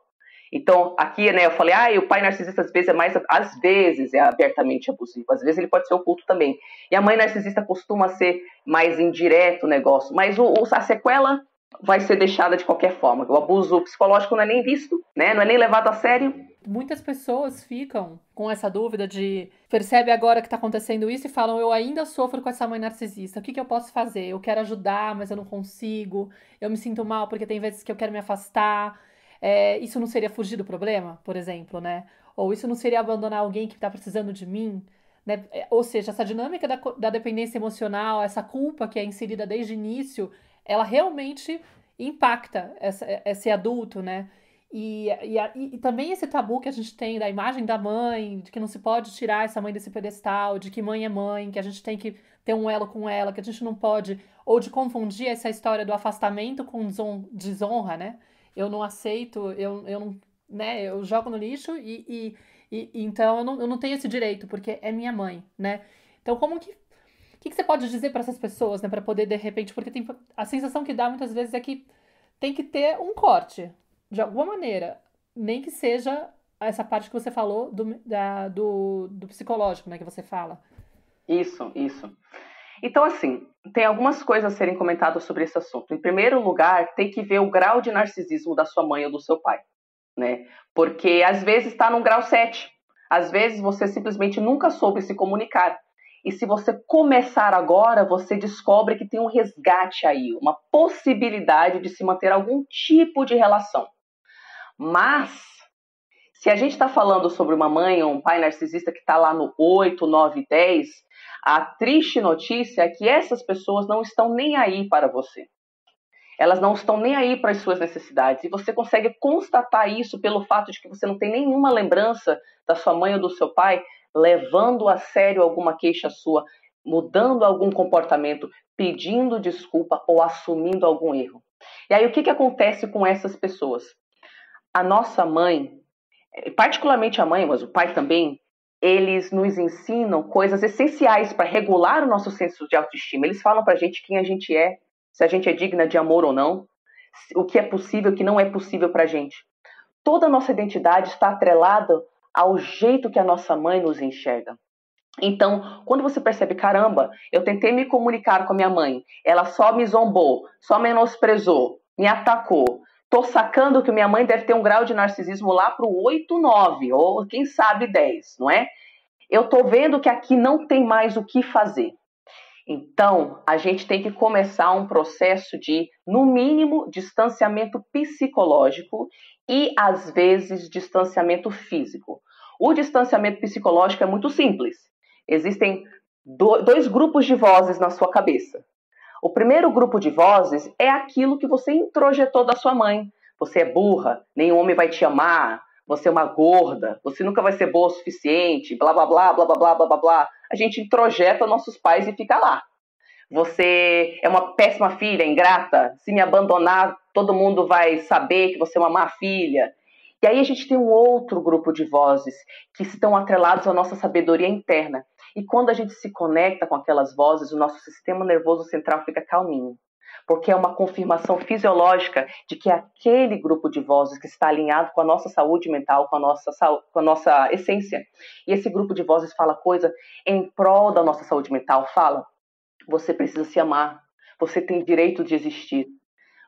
Então, aqui, né, eu falei, o pai narcisista às vezes é abertamente abusivo, às vezes ele pode ser oculto também. E a mãe narcisista costuma ser mais indireto o negócio, mas a sequela vai ser deixada de qualquer forma. O abuso psicológico não é nem visto, né, não é nem levado a sério. Muitas pessoas ficam com essa dúvida de percebe agora que está acontecendo isso e falam, eu ainda sofro com essa mãe narcisista, o que eu posso fazer? Eu quero ajudar, mas eu não consigo, eu me sinto mal porque tem vezes que eu quero me afastar. Isso não seria fugir do problema, por exemplo, né? Ou isso não seria abandonar alguém que está precisando de mim, né? Ou seja, essa dinâmica da dependência emocional, essa culpa que é inserida desde o início, ela realmente impacta esse adulto, né? E também esse tabu que a gente tem da imagem da mãe, de que não se pode tirar essa mãe desse pedestal, de que mãe é mãe, que a gente tem que ter um elo com ela, que a gente não pode, ou de confundir essa história do afastamento com desonra, né? Eu não aceito, eu não, né? Eu jogo no lixo então eu não tenho esse direito, porque é minha mãe, né? Então, o que você pode dizer para essas pessoas, né? Para poder, de repente, porque a sensação que dá muitas vezes é que tem que ter um corte, de alguma maneira, nem que seja essa parte que você falou do psicológico, né? Que você fala. Isso. Então, assim, tem algumas coisas a serem comentadas sobre esse assunto. Em primeiro lugar, tem que ver o grau de narcisismo da sua mãe ou do seu pai, né? Porque às vezes está num grau 7. Às vezes você simplesmente nunca soube se comunicar. E se você começar agora, você descobre que tem um resgate aí, uma possibilidade de se manter algum tipo de relação. Mas, se a gente está falando sobre uma mãe ou um pai narcisista que está lá no 8, 9, 10, A triste notícia é que essas pessoas não estão nem aí para você. Elas não estão nem aí para as suas necessidades. E você consegue constatar isso pelo fato de que você não tem nenhuma lembrança da sua mãe ou do seu pai levando a sério alguma queixa sua, mudando algum comportamento, pedindo desculpa ou assumindo algum erro. E aí o que acontece com essas pessoas? A nossa mãe, particularmente a mãe, mas o pai também, eles nos ensinam coisas essenciais para regular o nosso senso de autoestima. Eles falam para a gente quem a gente é, se a gente é digna de amor ou não, o que é possível, o que não é possível para a gente. Toda a nossa identidade está atrelada ao jeito que a nossa mãe nos enxerga. Então, quando você percebe, caramba, eu tentei me comunicar com a minha mãe, ela só me zombou, só menosprezou, me atacou. Tô sacando que minha mãe deve ter um grau de narcisismo lá pro 8, 9, ou quem sabe 10, não é? Eu tô vendo que aqui não tem mais o que fazer. Então, a gente tem que começar um processo de, no mínimo, distanciamento psicológico e, às vezes, distanciamento físico. O distanciamento psicológico é muito simples. Existem dois grupos de vozes na sua cabeça. O primeiro grupo de vozes é aquilo que você introjetou da sua mãe. Você é burra, nenhum homem vai te amar, você é uma gorda, você nunca vai ser boa o suficiente, blá, blá, blá, blá, blá, blá, blá, blá, blá. A gente introjeta nossos pais e fica lá. Você é uma péssima filha, ingrata, se me abandonar, todo mundo vai saber que você é uma má filha. E aí a gente tem um outro grupo de vozes que estão atrelados à nossa sabedoria interna. E quando a gente se conecta com aquelas vozes, o nosso sistema nervoso central fica calminho. Porque é uma confirmação fisiológica de que é aquele grupo de vozes que está alinhado com a nossa saúde mental, com a nossa essência. E esse grupo de vozes fala coisa em prol da nossa saúde mental. Fala, você precisa se amar, você tem direito de existir.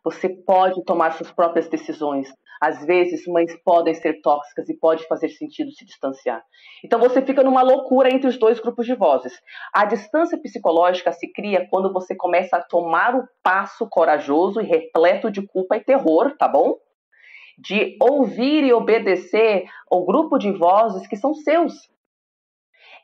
Você pode tomar suas próprias decisões. Às vezes, mães podem ser tóxicas e pode fazer sentido se distanciar. Então, você fica numa loucura entre os dois grupos de vozes. A distância psicológica se cria quando você começa a tomar o passo corajoso e repleto de culpa e terror, tá bom? De ouvir e obedecer ao grupo de vozes que são seus.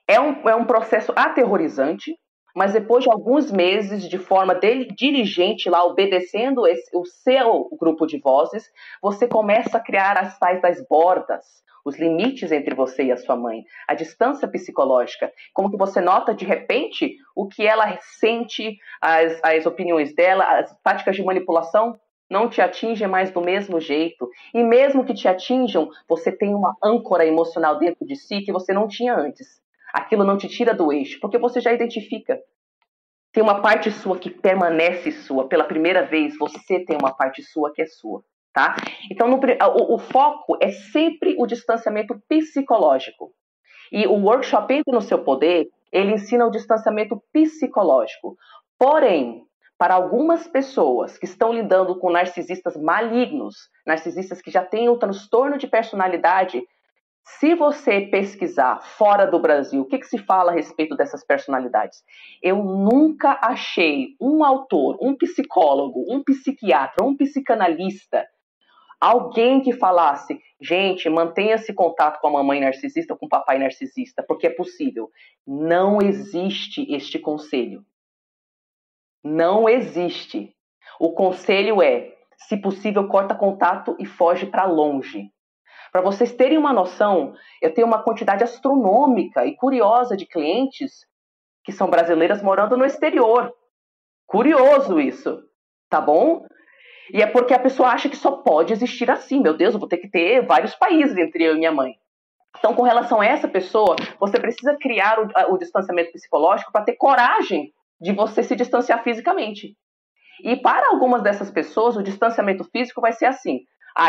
É um processo aterrorizante, mas depois de alguns meses, de forma diligente lá, obedecendo o seu grupo de vozes, você começa a criar as tais das bordas, os limites entre você e a sua mãe, a distância psicológica, como que você nota de repente o que ela sente, as opiniões dela, as táticas de manipulação não te atingem mais do mesmo jeito, e mesmo que te atinjam, você tem uma âncora emocional dentro de si que você não tinha antes. Aquilo não te tira do eixo, porque você já identifica. Tem uma parte sua que permanece sua. Pela primeira vez, você tem uma parte sua que é sua, tá? Então, o foco é sempre o distanciamento psicológico. E o workshop Entre no Seu Poder, ele ensina o distanciamento psicológico. Porém, para algumas pessoas que estão lidando com narcisistas malignos, narcisistas que já têm o transtorno de personalidade, se você pesquisar fora do Brasil, o que se fala a respeito dessas personalidades? Eu nunca achei um autor, um psicólogo, um psiquiatra, um psicanalista, alguém que falasse, gente, mantenha esse contato com a mamãe narcisista ou com o papai narcisista, porque é possível. Não existe este conselho. Não existe. O conselho é, se possível, corta contato e foge para longe. Para vocês terem uma noção, eu tenho uma quantidade astronômica e curiosa de clientes que são brasileiras morando no exterior. Curioso isso, tá bom? E é porque a pessoa acha que só pode existir assim. Meu Deus, eu vou ter que ter vários países entre eu e minha mãe. Então, com relação a essa pessoa, você precisa criar o distanciamento psicológico para ter coragem de você se distanciar fisicamente. E para algumas dessas pessoas, o distanciamento físico vai ser assim.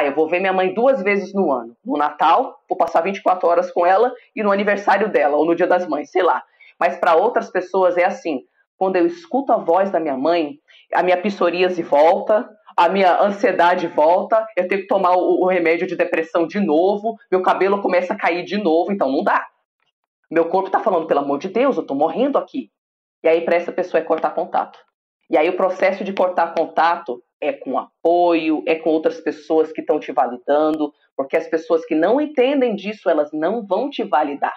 Eu vou ver minha mãe 2 vezes no ano. No Natal, vou passar 24 horas com ela e no aniversário dela, ou no Dia das Mães, sei lá. Mas para outras pessoas é assim. Quando eu escuto a voz da minha mãe, a minha psoríase volta, a minha ansiedade volta, eu tenho que tomar o remédio de depressão de novo, meu cabelo começa a cair de novo, então não dá. Meu corpo está falando, pelo amor de Deus, eu estou morrendo aqui. E aí para essa pessoa é cortar contato. E aí o processo de cortar contato é com apoio, é com outras pessoas que estão te validando, porque as pessoas que não entendem disso, elas não vão te validar.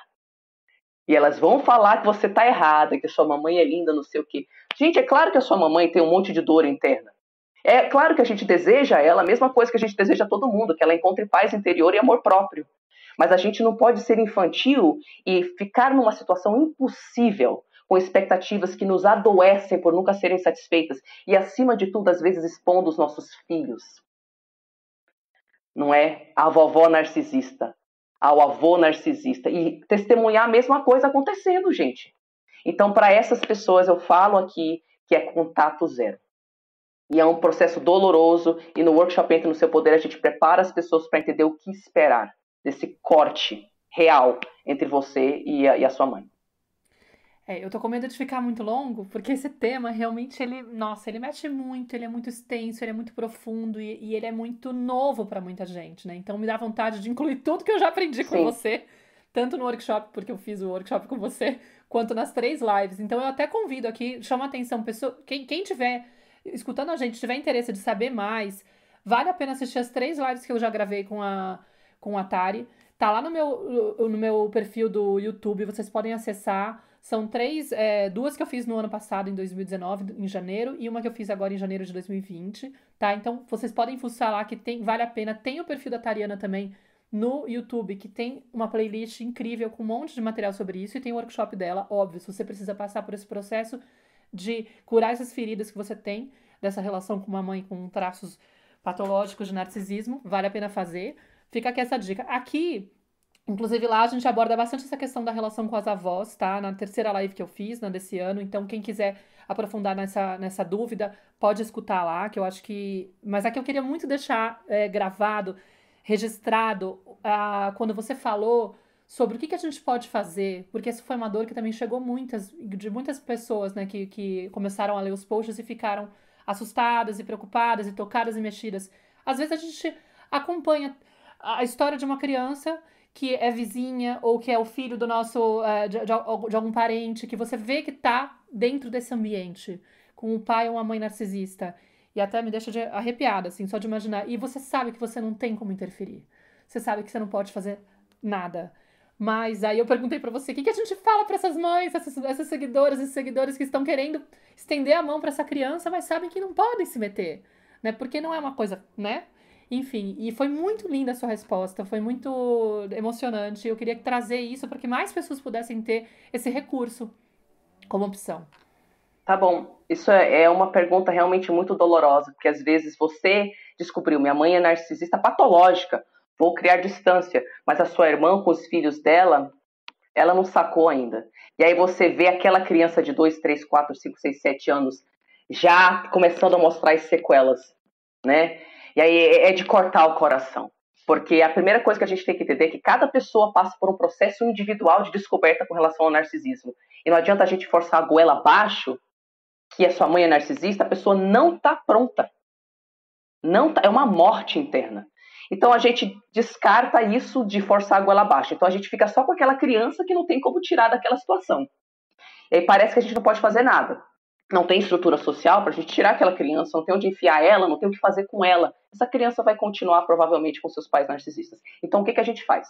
E elas vão falar que você tá errada, que a sua mamãe é linda, não sei o quê. Gente, é claro que a sua mamãe tem um monte de dor interna. É claro que a gente deseja a ela a mesma coisa que a gente deseja a todo mundo, que ela encontre paz interior e amor próprio. Mas a gente não pode ser infantil e ficar numa situação impossível, com expectativas que nos adoecem por nunca serem satisfeitas e, acima de tudo, às vezes expondo os nossos filhos. Não é? A vovó narcisista, ao avô narcisista. E testemunhar a mesma coisa acontecendo, gente. Então, para essas pessoas, eu falo aqui que é contato zero. E é um processo doloroso, e no workshop Entre no Seu Poder a gente prepara as pessoas para entender o que esperar desse corte real entre você e a sua mãe. Eu tô com medo de ficar muito longo, porque esse tema realmente, ele mexe muito, ele é muito extenso, ele é muito profundo e ele é muito novo para muita gente, né? Então me dá vontade de incluir tudo que eu já aprendi com você, tanto no workshop, porque eu fiz o workshop com você, quanto nas 3 lives. Então eu até convido aqui, chama a atenção, quem tiver escutando a gente, tiver interesse de saber mais, vale a pena assistir as 3 lives que eu já gravei com a Tari. Tá lá no meu perfil do YouTube, vocês podem acessar. São 3, 2 que eu fiz no ano passado, em 2019, em janeiro, e uma que eu fiz agora em janeiro de 2020, tá? Então, vocês podem fuçar lá que vale a pena. Tem o perfil da Tariana também no YouTube, que tem uma playlist incrível com um monte de material sobre isso, e tem o workshop dela, óbvio, se você precisa passar por esse processo de curar essas feridas que você tem, dessa relação com uma mãe com traços patológicos de narcisismo, vale a pena fazer. Fica aqui essa dica. Aqui, inclusive lá a gente aborda bastante essa questão da relação com as avós, tá? Na terceira live que eu fiz, desse ano. Então, quem quiser aprofundar nessa dúvida, pode escutar lá, que eu acho que... Mas aqui eu queria muito deixar gravado, registrado, quando você falou sobre o que a gente pode fazer, porque essa foi uma dor que também chegou de muitas pessoas, né, que começaram a ler os posts e ficaram assustadas e preocupadas e tocadas e mexidas. Às vezes a gente acompanha a história de uma criança que é vizinha ou que é o filho do nosso de algum parente, que você vê que tá dentro desse ambiente, com um pai ou uma mãe narcisista. E até me deixa arrepiada, assim, só de imaginar. E você sabe que você não tem como interferir. Você sabe que você não pode fazer nada. Mas aí eu perguntei pra você, o que a gente fala pra essas mães, essas seguidoras e seguidores que estão querendo estender a mão pra essa criança, mas sabem que não podem se meter, né? Porque não é uma coisa, né? Enfim, e foi muito linda a sua resposta, foi muito emocionante. Eu queria trazer isso para que mais pessoas pudessem ter esse recurso como opção. Tá bom, isso é uma pergunta realmente muito dolorosa, porque às vezes você descobriu, minha mãe é narcisista patológica, vou criar distância, mas a sua irmã com os filhos dela, ela não sacou ainda. E aí você vê aquela criança de 2, 3, 4, 5, 6, 7 anos já começando a mostrar as sequelas, né? E aí é de cortar o coração. Porque a primeira coisa que a gente tem que entender é que cada pessoa passa por um processo individual de descoberta com relação ao narcisismo. E não adianta a gente forçar a goela abaixo, que a sua mãe é narcisista, a pessoa não está pronta. Não tá, é uma morte interna. Então a gente descarta isso de forçar a goela abaixo. Então a gente fica só com aquela criança que não tem como tirar daquela situação. E aí parece que a gente não pode fazer nada. Não tem estrutura social para a gente tirar aquela criança, não tem onde enfiar ela, não tem o que fazer com ela. Essa criança vai continuar provavelmente com seus pais narcisistas. Então o que a gente faz?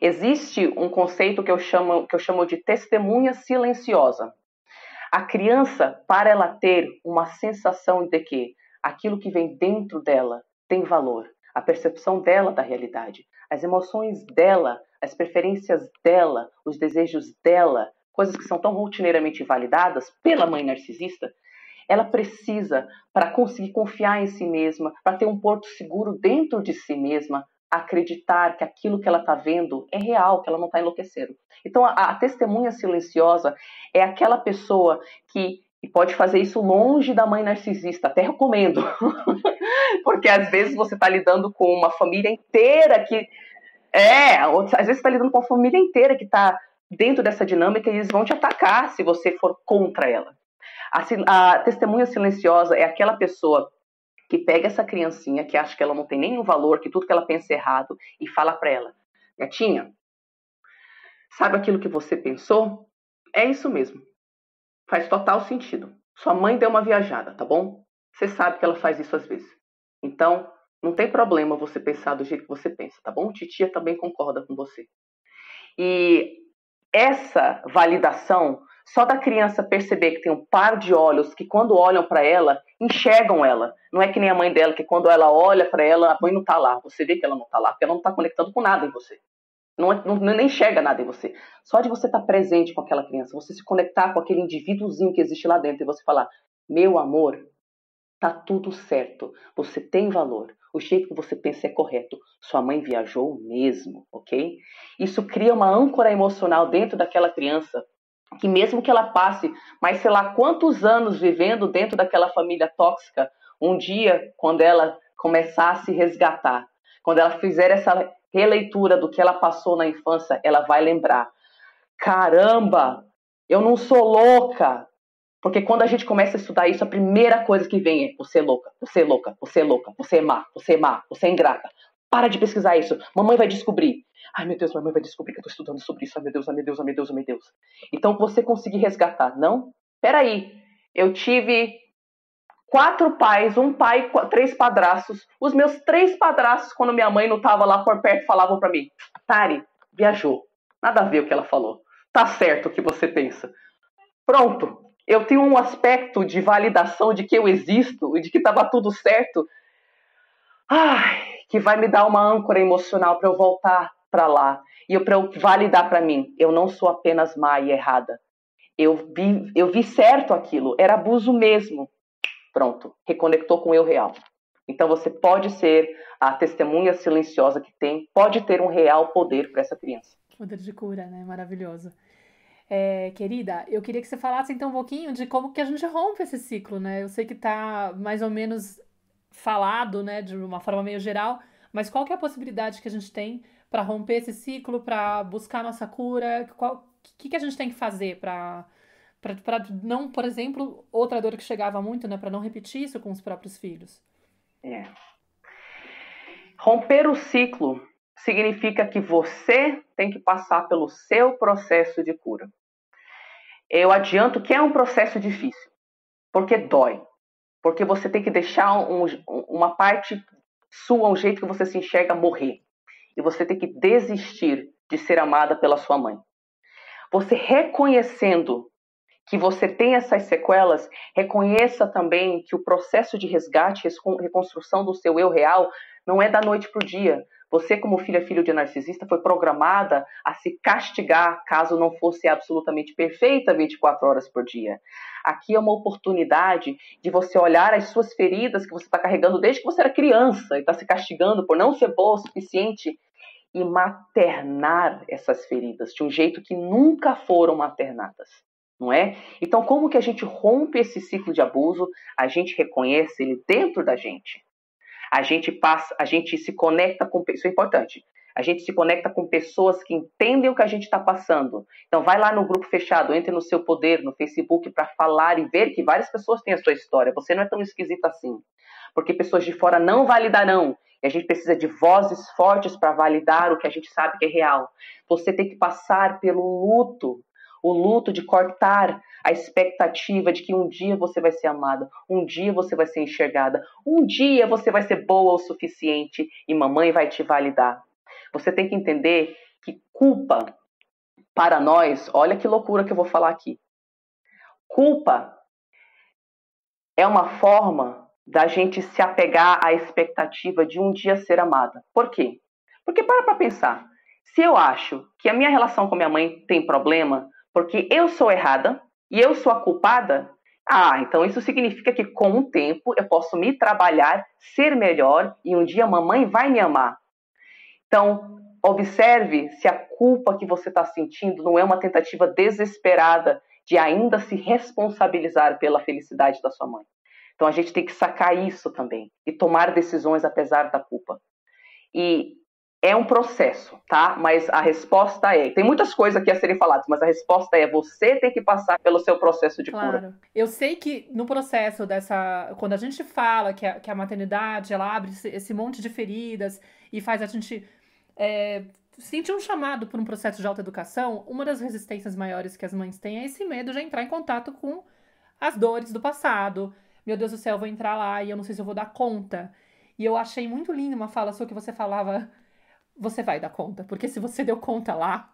Existe um conceito que eu chamo de testemunha silenciosa. A criança, para ela ter uma sensação de que aquilo que vem dentro dela tem valor, a percepção dela da realidade, as emoções dela, as preferências dela, os desejos dela, coisas que são tão rotineiramente validadas pela mãe narcisista, ela precisa, para conseguir confiar em si mesma, para ter um porto seguro dentro de si mesma, acreditar que aquilo que ela está vendo é real, que ela não está enlouquecendo. Então, a testemunha silenciosa é aquela pessoa que pode fazer isso longe da mãe narcisista, até recomendo, porque às vezes você está lidando com uma família inteira que... às vezes você está lidando com uma família inteira que está dentro dessa dinâmica e eles vão te atacar se você for contra ela. A testemunha silenciosa é aquela pessoa que pega essa criancinha que acha que ela não tem nenhum valor, que tudo que ela pensa é errado, e fala para ela: gatinha, sabe aquilo que você pensou? É isso mesmo. Faz total sentido. Sua mãe deu uma viajada, tá bom? Você sabe que ela faz isso às vezes. Então, não tem problema você pensar do jeito que você pensa, tá bom? Titia também concorda com você. E essa validação, só da criança perceber que tem um par de olhos que quando olham para ela, enxergam ela. Não é que nem a mãe dela, que quando ela olha para ela, a mãe não está lá. Você vê que ela não está lá, porque ela não está conectando com nada em você. Não nem enxerga nada em você. Só de você estar presente com aquela criança, você se conectar com aquele indivíduozinho que existe lá dentro e você falar, meu amor, tá tudo certo, você tem valor, o jeito que você pensa é correto, sua mãe viajou mesmo, ok? Isso cria uma âncora emocional dentro daquela criança, que mesmo que ela passe, mas sei lá quantos anos vivendo dentro daquela família tóxica, um dia, quando ela começar a se resgatar, quando ela fizer essa releitura do que ela passou na infância, ela vai lembrar, caramba, eu não sou louca. Porque quando a gente começa a estudar isso, a primeira coisa que vem é você é louca, você é louca, você é louca, você é má, você é má, você é ingrata. Para de pesquisar isso. Mamãe vai descobrir. Ai, meu Deus, mamãe vai descobrir que eu estou estudando sobre isso. Ai, meu Deus, ai, meu Deus, ai, meu Deus, ai, meu Deus. Então, você conseguir resgatar. Não? Peraí. Eu tive 4 pais, um pai, 3 padrastos. Os meus 3 padrastos, quando minha mãe não estava lá por perto, falavam para mim, Tari, viajou. Nada a ver o que ela falou. Tá certo o que você pensa. Pronto. Eu tenho um aspecto de validação de que eu existo e de que estava tudo certo, que vai me dar uma âncora emocional para eu voltar para lá e para eu validar para mim. Eu não sou apenas má e errada. Eu vi certo aquilo, era abuso mesmo. Pronto, reconectou com o eu real. Então você pode ser a testemunha silenciosa que tem, pode ter um real poder para essa criança. Poder de cura, né? Maravilhoso. Querida, eu queria que você falasse então um pouquinho de como que a gente rompe esse ciclo, né? Eu sei que tá mais ou menos falado, né, de uma forma meio geral, mas qual que é a possibilidade que a gente tem para romper esse ciclo, para buscar a nossa cura? O que a gente tem que fazer para não, por exemplo, outra dor que chegava muito, né, para não repetir isso com os próprios filhos? Romper o ciclo significa que você tem que passar pelo seu processo de cura. Eu adianto que é um processo difícil, porque dói. Porque você tem que deixar uma parte sua, um jeito que você se enxerga, morrer. E você tem que desistir de ser amada pela sua mãe. Você reconhecendo que você tem essas sequelas, reconheça também que o processo de resgate, reconstrução do seu eu real, não é da noite para o dia. Você, como filho de narcisista, foi programada a se castigar caso não fosse absolutamente perfeita 24 horas por dia. Aqui é uma oportunidade de você olhar as suas feridas que você está carregando desde que você era criança e está se castigando por não ser boa o suficiente e maternar essas feridas de um jeito que nunca foram maternadas. Não é? Então, como que a gente rompe esse ciclo de abuso? A gente reconhece ele dentro da gente. A gente se conecta com... Isso é importante. A gente se conecta com pessoas que entendem o que a gente está passando. Então, vai lá no grupo fechado, entre no Seu Poder, no Facebook, para falar e ver que várias pessoas têm a sua história. Você não é tão esquisito assim. Porque pessoas de fora não validarão. E a gente precisa de vozes fortes para validar o que a gente sabe que é real. Você tem que passar pelo luto. O luto de cortar a expectativa de que um dia você vai ser amada, um dia você vai ser enxergada, um dia você vai ser boa o suficiente e mamãe vai te validar. Você tem que entender que culpa, para nós, olha que loucura que eu vou falar aqui. Culpa é uma forma da gente se apegar à expectativa de um dia ser amada. Por quê? Porque para pensar, se eu acho que a minha relação com minha mãe tem problema, porque eu sou errada e eu sou a culpada, então isso significa que com o tempo eu posso me trabalhar, ser melhor e um dia a mamãe vai me amar. Então, observe se a culpa que você está sentindo não é uma tentativa desesperada de ainda se responsabilizar pela felicidade da sua mãe. Então, a gente tem que sacar isso também e tomar decisões apesar da culpa. E é um processo, tá? Mas a resposta tem muitas coisas aqui a serem faladas, mas a resposta você tem que passar pelo seu processo de cura. Claro. Eu sei que no processo quando a gente fala que a maternidade, ela abre esse monte de feridas e faz a gente sentir um chamado por um processo de autoeducação, uma das resistências maiores que as mães têm é esse medo de entrar em contato com as dores do passado. Meu Deus do céu, eu vou entrar lá e eu não sei se eu vou dar conta. E eu achei muito linda uma fala sua que você falava... Você vai dar conta, porque se você deu conta lá,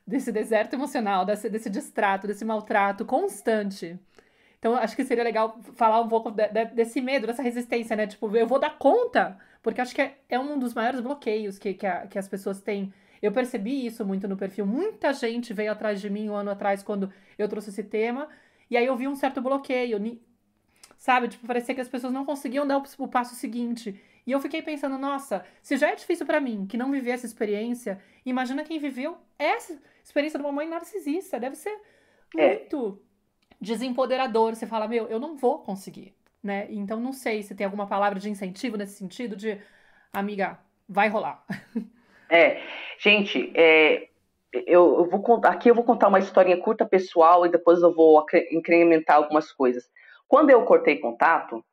desse deserto emocional, desse distrato, desse maltrato constante. Então, acho que seria legal falar um pouco desse medo, dessa resistência, né? Tipo, eu vou dar conta, porque acho que é um dos maiores bloqueios que as pessoas têm. Eu percebi isso muito no perfil. Muita gente veio atrás de mim um ano atrás, quando eu trouxe esse tema, e aí eu vi um certo bloqueio, sabe? Tipo, parecia que as pessoas não conseguiam dar o passo seguinte. E eu fiquei pensando, nossa, se já é difícil pra mim, que não vivi essa experiência, imagina quem viveu essa experiência de uma mãe narcisista. Deve ser muito desempoderador. Você fala, eu não vou conseguir, né? Então, não sei se tem alguma palavra de incentivo nesse sentido de, amiga, vai rolar. Gente, eu vou contar, aqui eu vou contar uma historinha curta pessoal e depois eu vou incrementar algumas coisas. Quando eu cortei contato,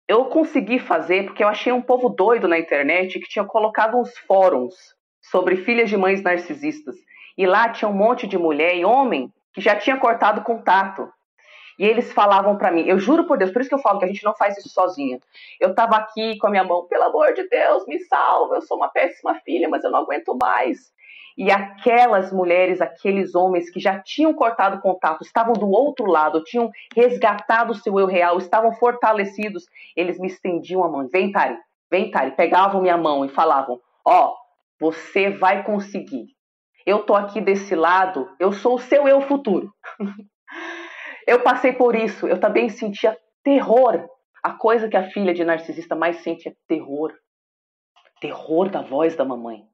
eu consegui fazer, porque eu achei um povo doido na internet que tinha colocado uns fóruns sobre filhas de mães narcisistas. E lá tinha um monte de mulher e homem que já tinha cortado contato. E eles falavam pra mim, eu juro por Deus, por isso que eu falo que a gente não faz isso sozinha. Eu tava aqui com a minha mão, pelo amor de Deus, me salva, eu sou uma péssima filha, mas eu não aguento mais. E aquelas mulheres, aqueles homens que já tinham cortado contato, estavam do outro lado, tinham resgatado o seu eu real, estavam fortalecidos, eles me estendiam a mão. Vem, Tari, pegavam minha mão e falavam, você vai conseguir. Eu tô aqui desse lado, eu sou o seu eu futuro. Eu passei por isso, eu também sentia terror. A coisa que a filha de narcisista mais sente é terror. Terror da voz da mamãe.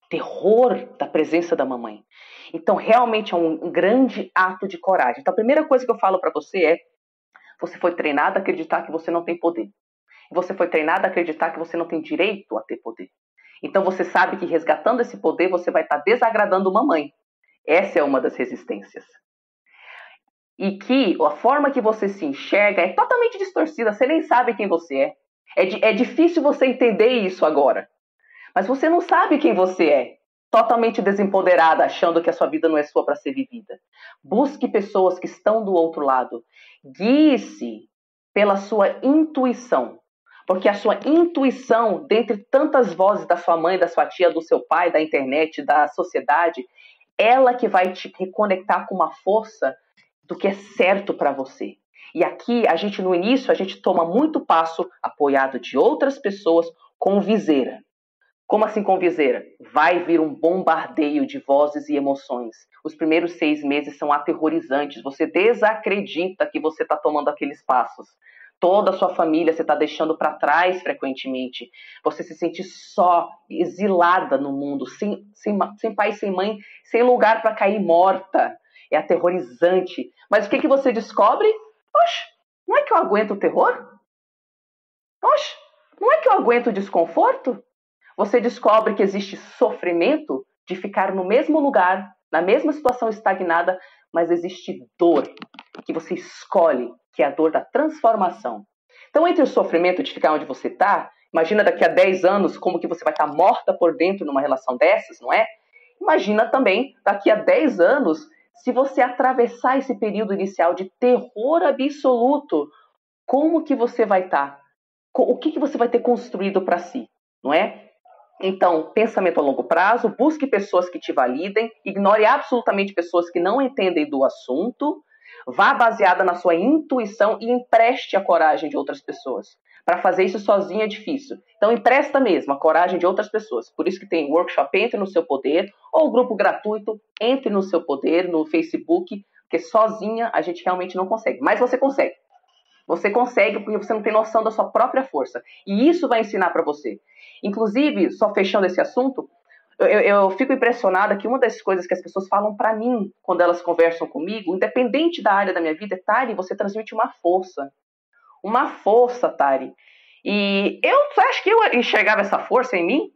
Terror da presença da mamãe. Então, realmente é um grande ato de coragem. Então, a primeira coisa que eu falo para você é: você foi treinado a acreditar que você não tem poder. Você foi treinado a acreditar que você não tem direito a ter poder. Então, você sabe que resgatando esse poder, você vai estar desagradando mamãe. Essa é uma das resistências. E que a forma que você se enxerga é totalmente distorcida, você nem sabe quem você é. É difícil você entender isso agora. Mas você não sabe quem você é. Totalmente desempoderada, achando que a sua vida não é sua para ser vivida. Busque pessoas que estão do outro lado. Guie-se pela sua intuição. Porque a sua intuição, dentre tantas vozes da sua mãe, da sua tia, do seu pai, da internet, da sociedade, ela que vai te reconectar com uma força do que é certo para você. E aqui, no início, a gente toma muito passo apoiado de outras pessoas com viseira. Como assim com viseira? Vai vir um bombardeio de vozes e emoções. Os primeiros 6 meses são aterrorizantes. Você desacredita que você está tomando aqueles passos. Toda a sua família você está deixando para trás frequentemente. Você se sente só, exilada no mundo, sem pai, sem mãe, sem lugar para cair morta. É aterrorizante. Mas o que você descobre? Oxe, não é que eu aguento o terror? Oxe, não é que eu aguento o desconforto? Você descobre que existe sofrimento de ficar no mesmo lugar, na mesma situação estagnada, mas existe dor que você escolhe, que é a dor da transformação. Então, entre o sofrimento de ficar onde você está, imagina daqui a 10 anos como que você vai estar morta por dentro numa relação dessas, não é? Imagina também, daqui a 10 anos, se você atravessar esse período inicial de terror absoluto, como que você vai estar? O que você vai ter construído para si, não é? Então, pensamento a longo prazo, busque pessoas que te validem, ignore absolutamente pessoas que não entendem do assunto, vá baseada na sua intuição e empreste a coragem de outras pessoas. Para fazer isso sozinho é difícil. Então, empresta mesmo a coragem de outras pessoas. Por isso que tem workshop Entre no Seu Poder, ou grupo gratuito Entre no Seu Poder, no Facebook, porque sozinha a gente realmente não consegue. Mas você consegue. Você consegue porque você não tem noção da sua própria força. E isso vai ensinar para você. Inclusive, só fechando esse assunto, eu fico impressionada que uma das coisas que as pessoas falam para mim quando elas conversam comigo, independente da área da minha vida, é: Tari, você transmite uma força. Uma força, Tari. E você acha que eu enxergava essa força em mim?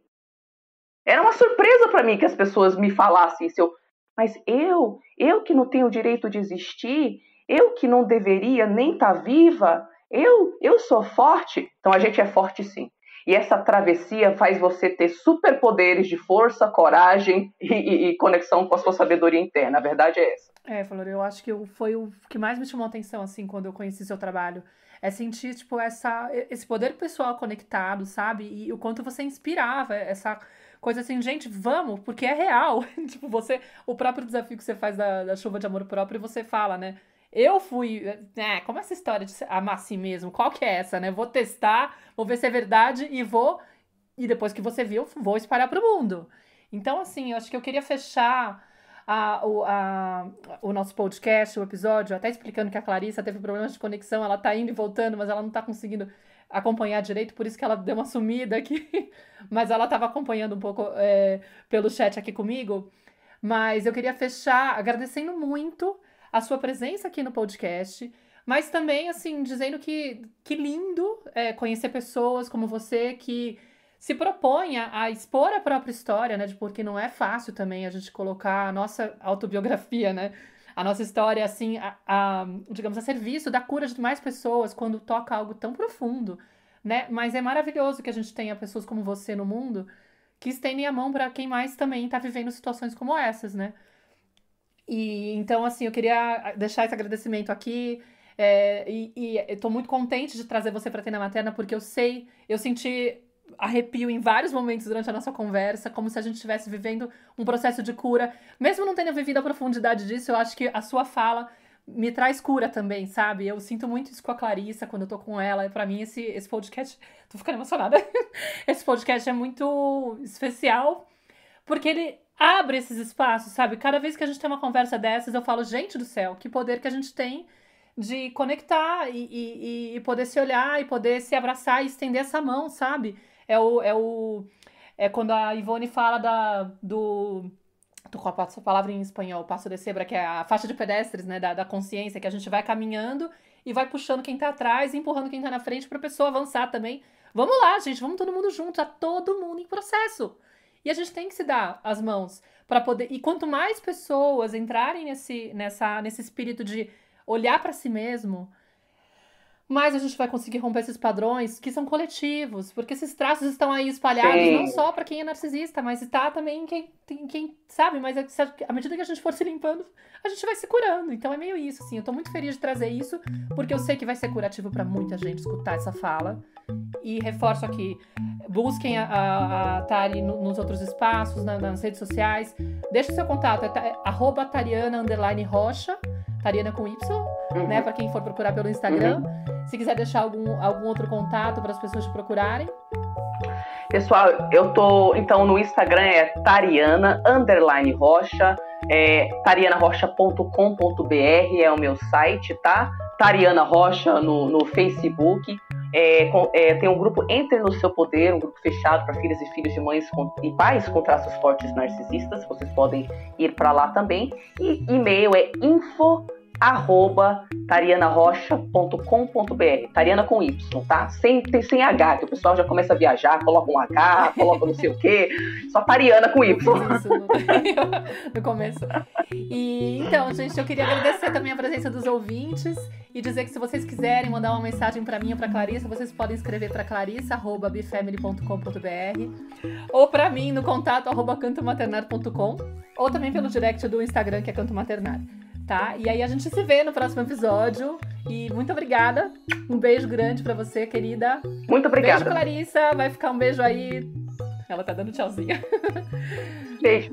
Era uma surpresa para mim que as pessoas me falassem isso. Mas eu que não tenho o direito de existir, eu que não deveria nem estar viva, eu sou forte. Então a gente é forte sim. E essa travessia faz você ter superpoderes de força, coragem e conexão com a sua sabedoria interna. A verdade é essa. Flor, eu acho que foi o que mais me chamou a atenção, assim, quando eu conheci seu trabalho. É sentir, tipo, esse poder pessoal conectado, sabe? E o quanto você inspirava essa coisa assim, gente, vamos, porque é real. Tipo, o próprio desafio que você faz da chuva de amor próprio, você fala, né? Eu fui, como é essa história de amar a si mesmo? Qual que é essa, né? Vou testar, vou ver se é verdade e depois que você viu, vou espalhar pro mundo. Então, assim, eu acho que eu queria fechar o nosso podcast, o episódio, até explicando que a Clarissa teve problemas de conexão, ela tá indo e voltando, mas ela não tá conseguindo acompanhar direito, por isso que ela deu uma sumida aqui, mas ela tava acompanhando um pouco pelo chat aqui comigo. Mas eu queria fechar agradecendo muito a sua presença aqui no podcast, mas também, assim, dizendo que lindo conhecer pessoas como você que se propõe a expor a própria história, né? Porque não é fácil também a gente colocar a nossa autobiografia, né? A nossa história, assim, digamos, a serviço da cura de mais pessoas quando toca algo tão profundo, né? Mas é maravilhoso que a gente tenha pessoas como você no mundo que estendem a mão para quem mais também está vivendo situações como essas, né? E então, assim, eu queria deixar esse agradecimento aqui. Eu tô muito contente de trazer você para Tenda Materna, porque eu senti arrepio em vários momentos durante a nossa conversa, como se a gente estivesse vivendo um processo de cura. Mesmo não tendo vivido a profundidade disso, eu acho que a sua fala me traz cura também, sabe? Eu sinto muito isso com a Clarissa, quando eu tô com ela. E pra mim, esse podcast... Tô ficando emocionada. Esse podcast é muito especial, porque ele abre esses espaços, sabe? Cada vez que a gente tem uma conversa dessas, eu falo, gente do céu, que poder que a gente tem de conectar e poder se olhar e poder se abraçar e estender essa mão, sabe? É quando a Ivone fala qual a palavra em espanhol, passo de cebra, que é a faixa de pedestres, né, da consciência, que a gente vai caminhando e vai puxando quem tá atrás e empurrando quem tá na frente pra pessoa avançar também. Vamos lá, gente, vamos todo mundo junto, tá todo mundo em processo. E a gente tem que se dar as mãos para poder... E quanto mais pessoas entrarem nesse espírito de olhar para si mesmo, mais a gente vai conseguir romper esses padrões que são coletivos, porque esses traços estão aí espalhados. Sim. Não só para quem é narcisista, mas está também quem sabe, mas à medida que a gente for se limpando, a gente vai se curando. Então é meio isso, assim. Eu tô muito feliz de trazer isso, porque eu sei que vai ser curativo para muita gente escutar essa fala. E reforço aqui, busquem a Tari nos outros espaços, nas redes sociais. Deixe o seu contato, @Tariana_Rocha, Tariana com Y, né, para quem for procurar pelo Instagram. Se quiser deixar algum outro contato para as pessoas te procurarem. Pessoal, eu tô, então, no Instagram é Tariana_Rocha, tarianarocha.com.br é o meu site, tá? Tariana Rocha no Facebook. Tem um grupo Entre no Seu Poder, um grupo fechado para filhas e filhos de mães e pais com traços fortes narcisistas. Vocês podem ir para lá também. E e-mail é info@tarianarocha.com.br. Tariana com Y, tá? Sem H, que o pessoal já começa a viajar, coloca um H, coloca não sei o quê. Só Tariana com Y. Isso, no começo. E então, gente, eu queria agradecer também a presença dos ouvintes e dizer que se vocês quiserem mandar uma mensagem pra mim ou pra Clarissa, vocês podem escrever pra clarissa@bifamily.com.br ou pra mim no contato @cantomaternar.com ou também pelo direct do Instagram, que é Canto Maternar. Tá? E aí a gente se vê no próximo episódio. E muito obrigada. Um beijo grande pra você, querida. Muito obrigada. Beijo, Clarissa. Vai ficar um beijo aí. Ela tá dando tchauzinho. Beijo.